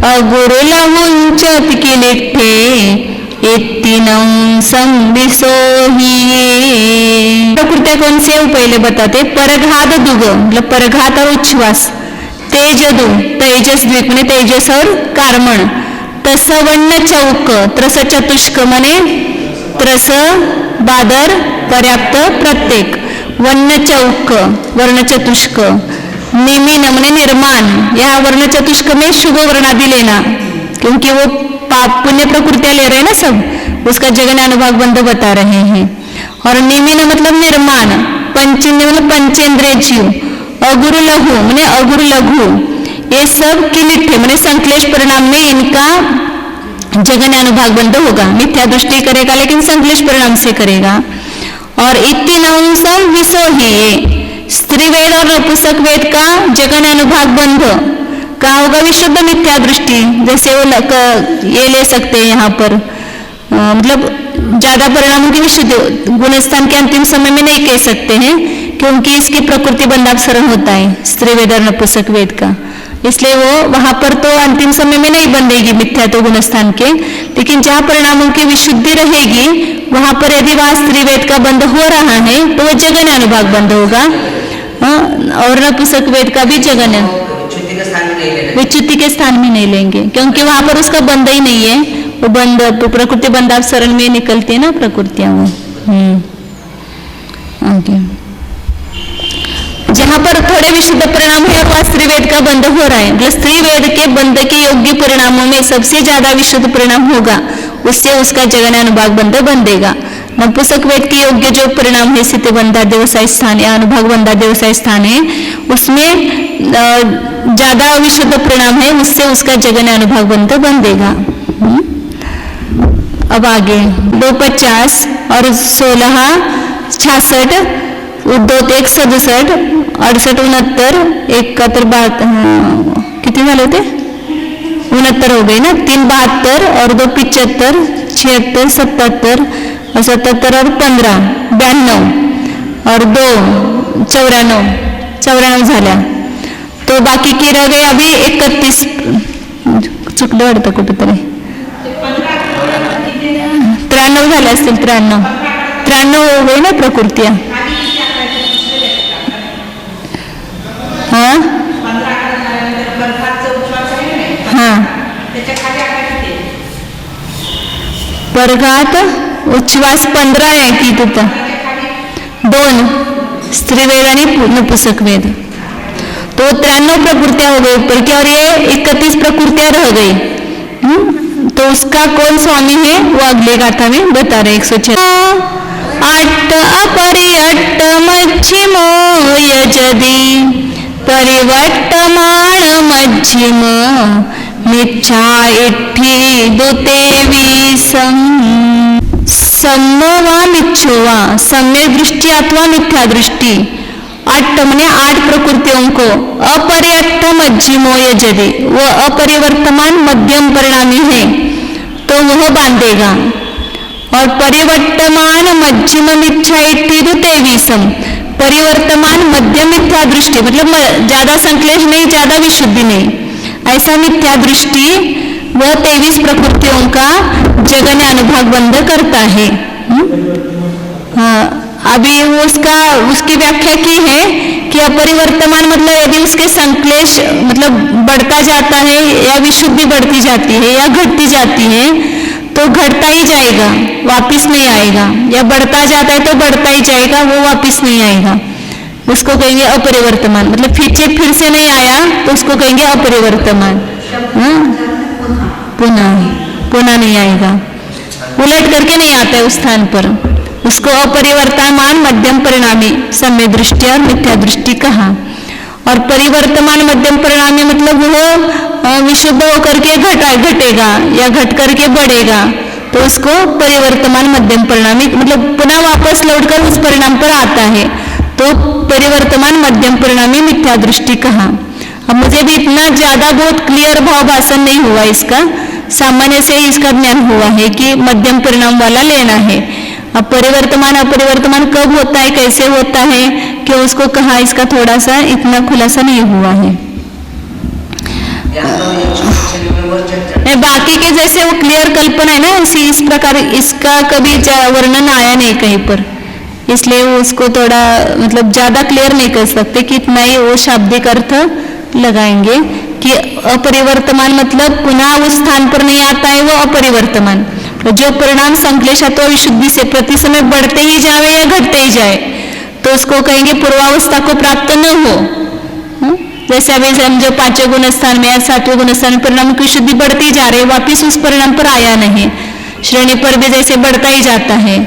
Speaker 1: अगुरुलहुंचत किलिट्ठे इत्तिनं संविसोहिये। प्रकृतियां कौन सी है वो पहले बताते। परघात दुग मतलब परघात और उच्छ्वास, तेजदु तेजस द्विक मने तेजस और कार्मण, तसवर्ण चौक त्रस चतुष्क मने त्रस बादर पर्याप्त प्रत्येक, वर्ण चौक वर्ण चतुष्क, निमीन मने निर्माण, यहाँ वर्ण चतुष्क में शुभ वर्णादि लेना, क्योंकि वो पाप पुण्य प्रकृतियां ले रहे हैं ना सब, उसका जगन अनुभाग बंध बता रहे हैं। और निमीन मतलब निर्माण, पंचेंद्र मतलब पंचेंद्रिय जीव, अगुरु लघु मने अगुरु लघु, ये सब किलिट्ठे मने संक्लेश परिणाम में इनका जगन अनुभाग बंध होगा। मिथ्या दृष्टि करेगा लेकिन संक्लेश परिणाम से करेगा। और इत्तिनं विसोहिये, स्त्री वेद और नपुंसक वेद का जगन अनुभाग बंध का होगा विशुद्ध मिथ्या दृष्टि, जैसे वो ये ले सकते हैं यहाँ पर, मतलब ज्यादा परिणामों की विशुद्ध गुणस्थान के अंतिम समय में नहीं कह सकते हैं, क्योंकि इसकी प्रकृति बंधापसरण होता है स्त्री वेद और नपुंसक वेद का, इसलिए वो वहां पर तो अंतिम समय में नहीं बंधेगी मिथ्या तो गुणस्थान के, लेकिन जहाँ परिणामों की विशुद्धि रहेगी वहां पर यदि वहां स्त्रीवेद का बंध हो रहा है तो वो जगन्य अनुभाग बंध होगा। और नपुंसक वेद का भी जगन्य
Speaker 2: विच्युति का स्थान नहीं लेना।
Speaker 1: विच्युति के स्थान में नहीं लेंगे, क्योंकि वहां पर उसका बंध ही नहीं है। वो बंध तो प्रकृति बंधावसरण में निकलती है ना प्रकृतियां वो। आगे जहां पर थोड़े विशुद्ध परिणाम है वह स्त्रीवेद का बंध हो रहा है, मतलब स्त्रीवेद के बंध के योग्य परिणामों में सबसे ज्यादा विशुद्ध परिणाम होगा, उससे उसका जगन्य अनुभाग बंध बंधेगा। नपुंसक वेद के योग्य जो परिणाम है स्थिति बंधा व्यवसाय स्थान या अनुभाग बंधा व्यवसाय स्थान है, उसमें ज्यादा विशुद्ध परिणाम है, उससे उसका जगन्य अनुभाग बंध बंधेगा। अब आगे 250 और 16 66 2 67 68 69 71 कितने वाले होते 69 हो गए ना। 3 72 और 2 75 76 77 और 77 और 15 92 और 2 94 झाल्या। तो बाकी की रह गए अभी 31 चुकलं वाटतं कुठेतरी 93 झाले असतील 93 हो गए ना प्रकृत्या। हाँ हाँ वर्गात उच्छ्वास 15 आहे की तिथं 2 स्त्रीवेद आणि नपुंसक वेद, तो 93 प्रकृतियां हो गई ऊपर की और ये 31 प्रकृतियां रह गई। तो उसका कौन स्वामी है वो अगले गाथा में बता रहे। 106 अट्ट अपरियट्ट मध्यमो यजति परिवर्तमान मध्यम मिथ्या इट्ठी दुते विसम सम्मो वा मिथ्यो वा सम्यक दृष्टि अथवा मिथ्या दृष्टि। 8 मैंने 8 प्रकृतियों को अपरियट्ट मध्यमो यजति, वो अपरिवर्तमान मध्यम परिणामी है तो वह बांधेगा। और परिवर्तमान मध्यम मिथ्या इट्ठी तेवीसम, परिवर्तमान मध्यम मिथ्या दृष्टि मतलब ज्यादा संक्लेश नहीं ज्यादा विशुद्धि नहीं, ऐसा मिथ्या दृष्टि वह 23 प्रकृतियों का जगन्य अनुभाग बंध करता है। हाँ अभी उसकी व्याख्या की है कि अपरिवर्तमान मतलब यदि उसके संक्लेश मतलब बढ़ता जाता है या विशुद्धि बढ़ती जाती है या घटती जाती है तो घटता ही जाएगा, वापिस नहीं आएगा, या बढ़ता जाता है तो बढ़ता ही जाएगा, वो वापिस नहीं आएगा, उसको कहेंगे अपरिवर्तमान। मतलब फिर से नहीं आया तो उसको कहेंगे अपरिवर्तमान। पुनः नहीं आएगा, उलट करके नहीं आता है उस स्थान पर, उसको अपरिवर्तमान मध्यम परिणामी सम्य दृष्टि और मिथ्या दृष्टि कहा। और परिवर्तमान मध्यम परिणामी मतलब वो विशुद्ध होकर के घटेगा या घट करके बढ़ेगा, तो उसको परिवर्तमान मध्यम परिणामी मतलब पुनः वापस लौटकर उस परिणाम पर आता है, तो परिवर्तमान मध्यम परिणामी मिथ्या दृष्टि कहा। अब मुझे भी इतना ज्यादा बहुत क्लियर भाव भाषण नहीं हुआ इसका, सामान्य से ही इसका ज्ञान हुआ है कि मध्यम परिणाम वाला लेना है। अब परिवर्तमान अपरिवर्तमान कब होता है कैसे होता है कि उसको कहा, इसका थोड़ा सा इतना खुलासा नहीं हुआ है। बाकी के जैसे वो क्लियर कल्पना है ना, इस प्रकार इसका कभी वर्णन आया नहीं कहीं पर, इसलिए उसको थोड़ा मतलब ज्यादा क्लियर नहीं कर सकते कि इतना ही वो शाब्दिक अर्थ लगाएंगे कि अपरिवर्तमान मतलब पुनः उस स्थान पर नहीं आता है वो अपरिवर्तमान। तो जो परिणाम संक्लेशत्व विशुद्धि से प्रति समय बढ़ते ही जाए या घटते ही जाए तो उसको कहेंगे पूर्वावस्था को प्राप्त न हो। जैसे अभी समझो 5वें गुण स्थान में या 7वें गुण स्थान में परिणाम की शुद्धि बढ़ती जा रही है, वापिस उस परिणाम पर आया नहीं, श्रेणी पर भी जैसे बढ़ता ही जाता है,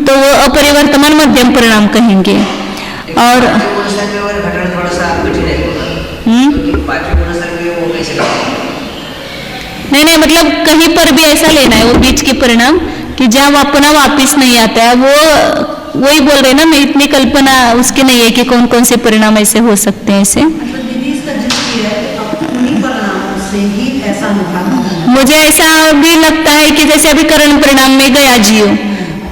Speaker 1: तो वो अपरिवर्तमान मध्यम परिणाम कहेंगे। और नहीं मतलब कहीं पर भी ऐसा लेना है वो बीच के परिणाम कि जहाँ अपना वापिस नहीं आता है, वो वही बोल रहे ना, मैं इतनी कल्पना उसकी नहीं है कि कौन कौन से परिणाम ऐसे हो सकते हैं। ऐसे मुझे ऐसा भी लगता है कि जैसे अभी करण परिणाम में गया जियो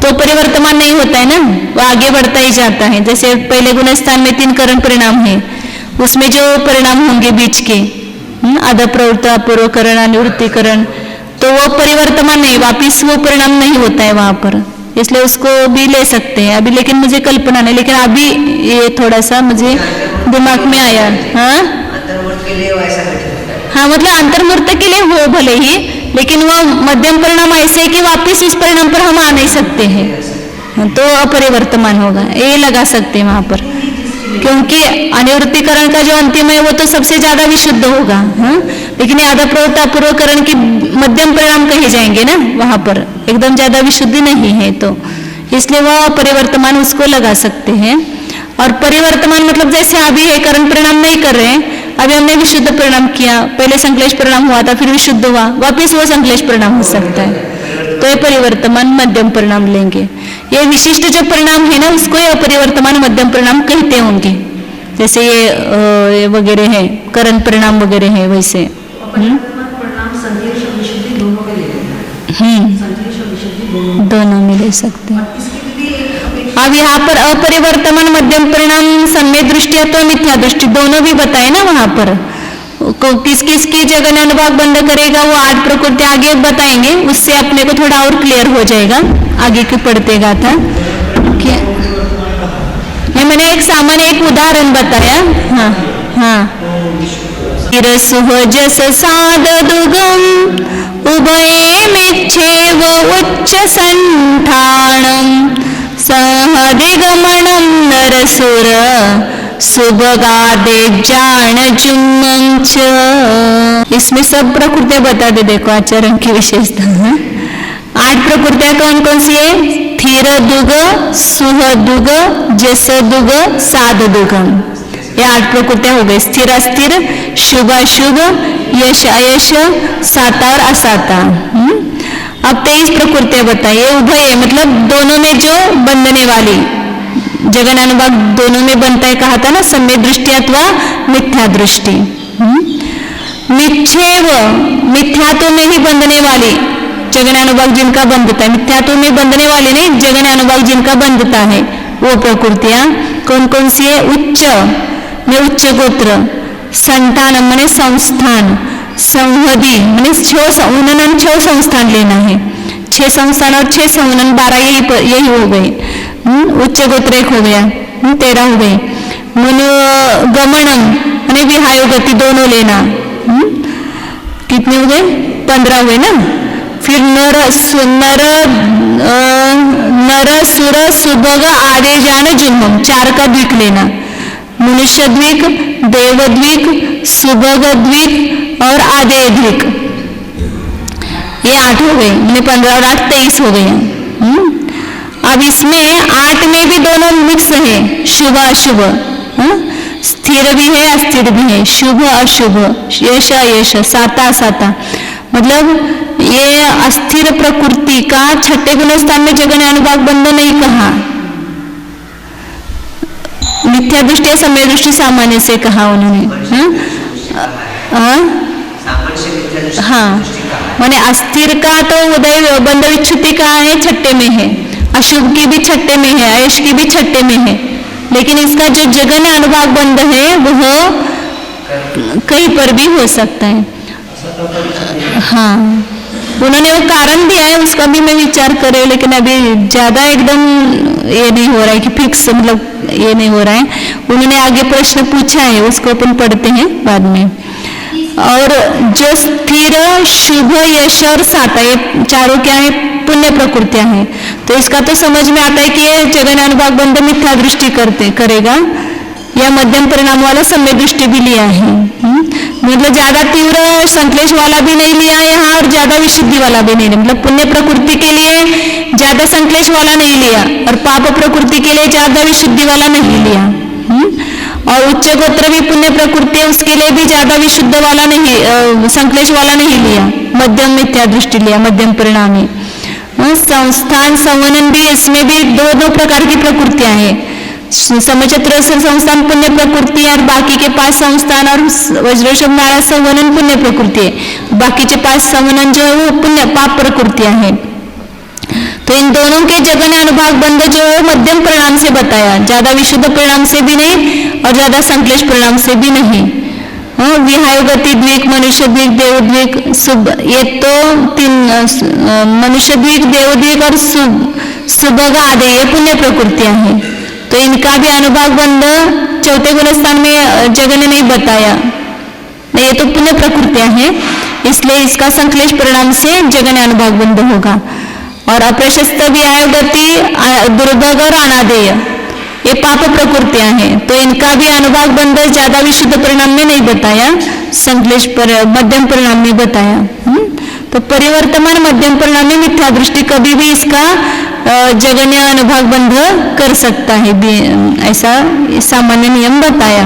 Speaker 1: तो परिवर्तमान नहीं होता है ना, वो आगे बढ़ता ही जाता है। जैसे पहले गुण स्थान में 3 करण परिणाम है, उसमें जो परिणाम होंगे बीच के आधा प्रवृत्त पूर्वकरण निवृत्तिकरण, तो वो परिवर्तमान नहीं, वापिस वो परिणाम नहीं होता है वहां पर, इसलिए उसको भी ले सकते हैं अभी, लेकिन मुझे कल्पना नहीं, लेकिन अभी ये थोड़ा सा मुझे दिमाग में आया। हाँ
Speaker 2: अंतर्मुहूर्त के लिए वैसा कठिन होता है।
Speaker 1: हाँ, मतलब अंतर्मुहूर्त के लिए हो भले ही, लेकिन वो मध्यम परिणाम ऐसे है कि वापस उस परिणाम पर हम आ नहीं सकते हैं, तो अपरिवर्तमान होगा, ये लगा सकते हैं वहां पर, क्योंकि अनिवृत्तिकरण का जो अंतिम है वो तो सबसे ज्यादा विशुद्ध होगा। हाँ? लेकिन आधा प्रवृत्तापूर्वकरण की मध्यम परिणाम कहे जाएंगे ना, वहां पर एकदम ज्यादा विशुद्धि नहीं है, तो इसलिए वह परिवर्तमान उसको लगा सकते हैं। और परिवर्तमान मतलब जैसे अभी है करण परिणाम नहीं कर रहे हैं, अभी हमने विशुद्ध परिणाम किया, पहले संश्लेष परिणाम हुआ था, फिर विशुद्ध हुआ, वापिस वो संश्लेष परिणाम हो सकता है, तो ये परिवर्तमान मध्यम परिणाम लेंगे। ये विशिष्ट जो परिणाम है ना उसको ये अपरिवर्तमान मध्यम परिणाम कहते होंगे, जैसे ये वगैरह है करण परिणाम वगैरह है वैसे।
Speaker 3: अपरिवर्तमान परिणाम संश्लेष और विशुद्धि दोनों में ले लेना है। संश्लेष और विशुद्धि दोनों
Speaker 1: में ले सकते हैं।
Speaker 3: और इसके लिए एक अपेक्षा
Speaker 1: अब यहाँ पर अपरिवर्तमान मध्यम परिणाम सम्य दृष्टि अथवा मिथ्या दृष्टि दोनों भी बताए ना, वहां पर किस किस की जगह ने अनुभाग बंद करेगा वो 8 प्रकृति आगे बताएंगे, उससे अपने को थोड़ा और क्लियर हो जाएगा आगे की पढ़ते गाथा। ये मैंने एक सामान्य एक उदाहरण बताया। हाँ हाँ, सुहजस साद दुगम उभयमिच्छेव उच्च संठाणम सहदिगमनम नरसुर सुभगादे जान जुम्मंच। इसमें सब प्रकृतियां बता दे, देखो आचरण की विशेषता। 8 प्रकृतियां कौन कौन सी है? स्थिर दुग, सुह दुग, जस दुग, साध दुगम, ये 8 प्रकृतियां हो गई। स्थिर अस्थिर, शुभ अशुभ, यश अयश, साता और असाता। अब 23 प्रकृतियां बताइए। उभय मतलब दोनों में जो बंधने वाली, जगन अनुभाग दोनों में बनता है कहा था ना, सम्य दृष्टि अथवा मिथ्या दृष्टि। मिच्छेव मिथ्यात्व में ही बंधने वाली, जगन अनुभाग जिनका बंधता है, मिथ्यात्व में बंधने वाली नहीं, जगन अनुभाग जिनका बंधता है वो प्रकृतियां कौन कौन सी है? उच्च में उच्च गोत्र, संतान मैंने संस्थान, संहदी मैंने 6 संस्थान लेना है, 6 संस्थान और 6 संवनन 12 यही हो गए। उच्च गोत्र एक हो गया, 13 हो गए। मनोगमनम मैंने विहाय गति दोनों लेना, कितने हो गए? 15 हुए ना। फिर नर सुर सुभग आदि जान जुम्मम 4 का द्विक लेना, मनुष्य द्विक, देव द्विक, सुभग द्विक और आदेय द्विक, ये 8 हो गए। मैंने 15 और 8 23 हो गए। अब इसमें 8 में भी दोनों मिक्स है, शुभ अशुभ, स्थिर भी है अस्थिर भी है, शुभ अशुभ, यश अयश, साता असाता। मतलब ये अस्थिर प्रकृति का 6ठे गुण स्थान में जगन अनुभाग बंध नहीं कहा, मिथ्या दृष्टि समय दृष्टि सामान्य से कहा उन्होंने। हाँ, माने अस्थिर का तो उदय बंध विच्छुति का है 6ठे में है, अशुभ की भी 6ठे में है, आयुष की भी 6ठे में है, लेकिन इसका जो जगन अनुभाग बंध है वह कहीं पर भी हो सकता है। हाँ, उन्होंने वो कारण दिया है, उसका भी मैं विचार करे, लेकिन अभी ज्यादा एकदम ये नहीं हो रहा है कि फिक्स, मतलब ये नहीं हो रहा है। उन्होंने आगे प्रश्न पूछा है, उसको अपन पढ़ते हैं बाद में। और जो स्थिर शुभ यश और साता ये चारों क्या है? पुण्य प्रकृतियां हैं। तो इसका तो समझ में आता है कि ये जगन अनुभाग बंध मिथ्या दृष्टि करेगा, या मध्यम परिणाम वाला सम्य दृष्टि भी लिया है। मतलब ज्यादा तीव्र संश्लेष वाला भी नहीं लिया यहाँ, और ज्यादा विशुद्धि वाला भी नहीं लिया। मतलब पुण्य प्रकृति के लिए ज्यादा संश्लेष वाला नहीं लिया, और पाप प्रकृति के लिए ज्यादा विशुद्धि वाला नहीं लिया। और उच्च गोत्र भी पुण्य प्रकृति है, उसके लिए भी ज्यादा विशुद्ध वाला नहीं, संश्लेष वाला नहीं लिया, मध्यम मिथ्या दृष्टि लिया, मध्यम परिणामी। संस्थान संवनन भी, इसमें भी दो प्रकार की प्रकृतियां हैं। समचत्र संस्थान पुण्य प्रकृति है, और बाकी के 5 संस्थान और वज्रषभ नाड़ा संवनन पुण्य प्रकृति है। बाकी के 5 संवनन जो है वो पुण्य पाप प्रकृतियां हैं। तो इन दोनों के जगन अनुभाग बंध जो है मध्यम परिणाम से बताया, ज्यादा विशुद्ध परिणाम से भी नहीं और ज्यादा संश्लेष परिणाम से भी नहीं। विहाय गति द्विक, मनुष्य द्विक, देव द्विक, शुभ, ये तो 3 मनुष्य द्विक, देव द्विक और सुभग आदेय पुण्य प्रकृति है, तो इनका भी अनुभाग बंध चौथे गुणस्थान में जगन ने नहीं बताया, नहीं ये तो पुण्य प्रकृतियां हैं, इसलिए इसका संक्लेश परिणाम से जगन अनुभाग बंध होगा। और अप्रशस्त भी आयोगति दुर्भग और अनादेय ये पाप प्रकृतियां हैं, तो इनका भी अनुभाग बंध ज्यादा विशुद्ध परिणाम में नहीं बताया, संक्लेश पर मध्यम परिणाम में बताया। तो परिवर्तमान मध्यम परिणाम में मिथ्या दृष्टि कभी भी इसका जगन्य अनुभाग बंध कर सकता है, ऐसा सामान्य नियम बताया।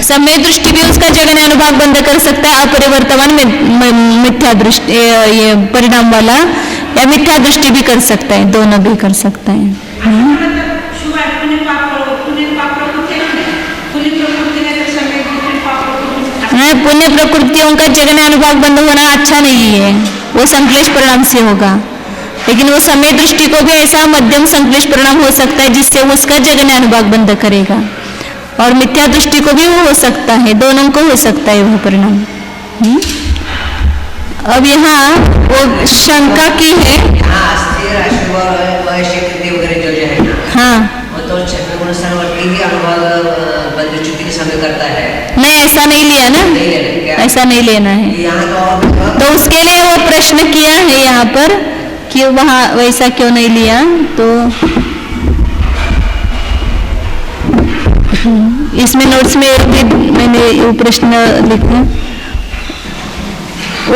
Speaker 1: समय दृष्टि भी उसका जगन्य अनुभाग बंद कर सकता है, अपरिवर्तमान मिथ्या दृष्टि ये परिणाम वाला या मिथ्या दृष्टि भी कर सकता है, दोनों भी कर सकता है। पुण्य प्रकृतियों का जगन्य अनुभाग बंद होना अच्छा नहीं है, वो संक्लेश परिणाम से होगा, लेकिन वो समय दृष्टि को भी ऐसा मध्यम संक्लेश परिणाम हो सकता है जिससे वो उसका जगन्य अनुभाग बंद करेगा, और मिथ्या दृष्टि को भी वो हो सकता है, दोनों को हो सकता है वह परिणाम। अब यहाँ वो शंका की है, हाँ
Speaker 2: तो छठवें गुणस्थानवर्ती ही अनुभाग बंध चुकी के समय करता है,
Speaker 1: नहीं ऐसा नहीं लिया ना, ऐसा नहीं लेना है। तो उसके लिए वो प्रश्न किया है यहाँ पर कि वहाँ वैसा क्यों नहीं लिया, तो इसमें नोट्स में भी मैंने वो प्रश्न लिखा,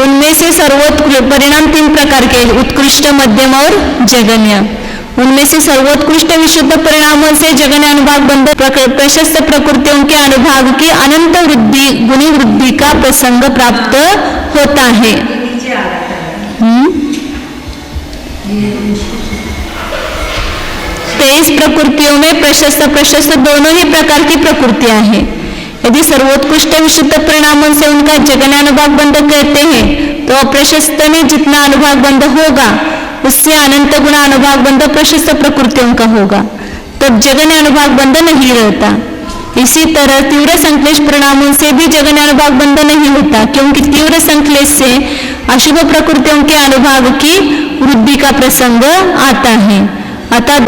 Speaker 1: उनमें से सर्वोत्कृष्ट परिणाम 3 प्रकार के, उत्कृष्ट, मध्यम और जगन्य। उनमें से सर्वोत्कृष्ट विशुद्ध परिणामों से जगन्य अनुभाग बंध प्रशस्त प्रकृतियों के अनुभाग की अनंत वृद्धि गुणी वृद्धि का प्रसंग प्राप्त होता है। 23 प्रकृतियों में प्रशस्त दोनों ही प्रकार की प्रकृतियां हैं। यदि सर्वोत्कृष्ट विशुद्ध परिणामों से उनका जगन्य अनुभाग बंध कहते हैं, तो अप्रशस्त में जितना अनुभाग बंध होगा उससे अनंत गुणा अनुभाग बंध प्रशस्त प्रकृतियों का होगा, तब जगन्य अनुभाग बंध नहीं रहता। इसी तरह तीव्र संक्लेश परिणामों से भी जगन्य अनुभाग बंध नहीं होता, क्योंकि तीव्र संक्लेश से अशुभ प्रकृतियों के अनुभाग की वृद्धि का प्रसंग आता है। अतः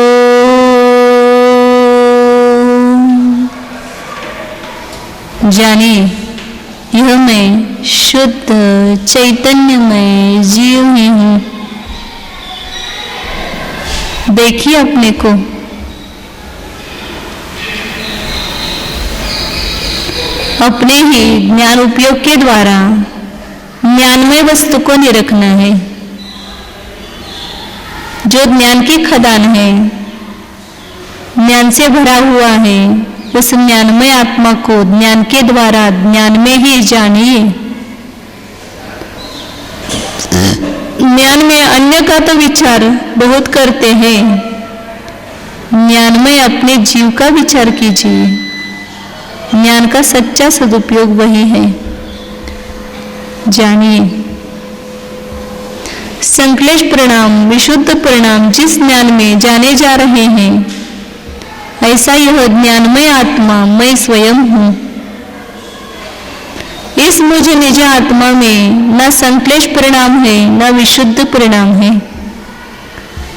Speaker 1: जानिए, यह मैं शुद्ध चैतन्यमय जीव ही हूँ। देखिए अपने को, अपने ही ज्ञान उपयोग के द्वारा ज्ञानमय वस्तु को निरखना है। जो ज्ञान की खदान है, ज्ञान से भरा हुआ है, उस ज्ञानमय आत्मा को ज्ञान के द्वारा ज्ञान में ही जानिए। ज्ञान में अन्य का तो विचार बहुत करते हैं, ज्ञान में अपने जीव का विचार कीजिए। ज्ञान का सच्चा सदुपयोग वही है, जानिए। संक्लेश परिणाम विशुद्ध परिणाम जिस ज्ञान में जाने जा रहे हैं, ऐसा यह ज्ञानमय आत्मा मैं स्वयं हूँ। इस मुझ निज आत्मा में न संक्लेश परिणाम है न विशुद्ध परिणाम है।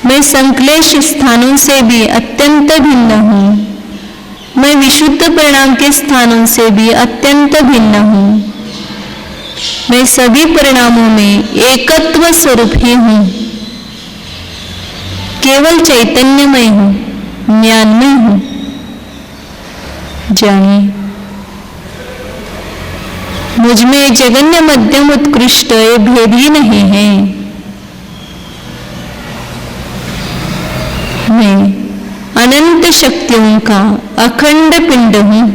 Speaker 1: मैं संक्लेश स्थानों से भी अत्यंत भिन्न हूँ, मैं विशुद्ध परिणाम के स्थानों से भी अत्यंत भिन्न हूँ। मैं सभी परिणामों में एकत्व स्वरूप ही हूँ, केवल चैतन्यमय हूँ, ज्ञानमय हूँ। जानिए, मुझ में जगन्य मध्यम उत्कृष्ट ये भेद ही नहीं है। मैं अनंत शक्तियों का अखंड पिंड हूँ।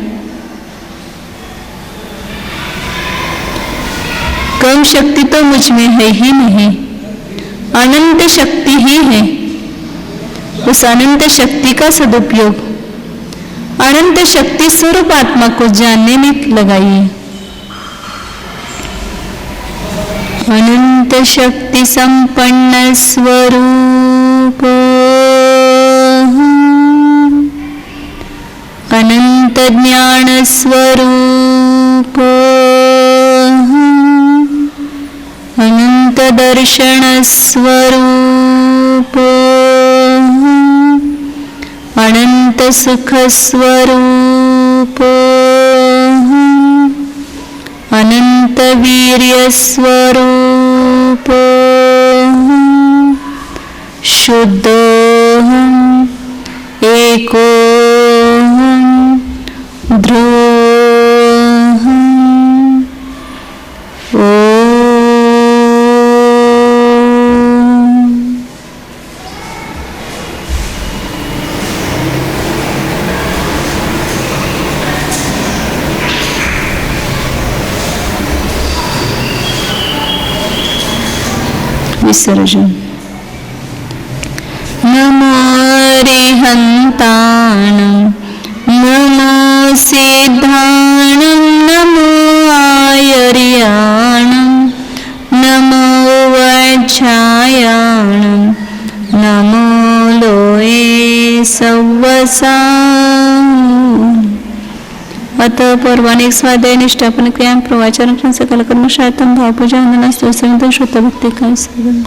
Speaker 1: कम शक्ति तो मुझ में है ही नहीं, अनंत शक्ति ही है। उस अनंत शक्ति का सदुपयोग अनंत शक्ति स्वरूप आत्मा को जानने में लगाइए। अनंत शक्ति संपन्न स्वरूप, अनंत ज्ञान स्वरूप, अनंत दर्शनस्वरूप अनन्तसुखस्वरूप अनन्तवीर्यस्वरूप शुद्धोऽहम् एकोऽहम् ध्रुवोऽहम् ॐ। विसर्जन। नमो रिहन्ताणं नमो सिद्धाणं नमो आयर्याणं नमो वज्रायाणं नमो लोये सव्वसाम्। अतः पौर्वाणिक स्वाध्याय निष्ठापन क्रिया प्रवचन सकल कर्म शायतम भाव पूजा नमस्तु संत शुद्ध भक्ति का साधन।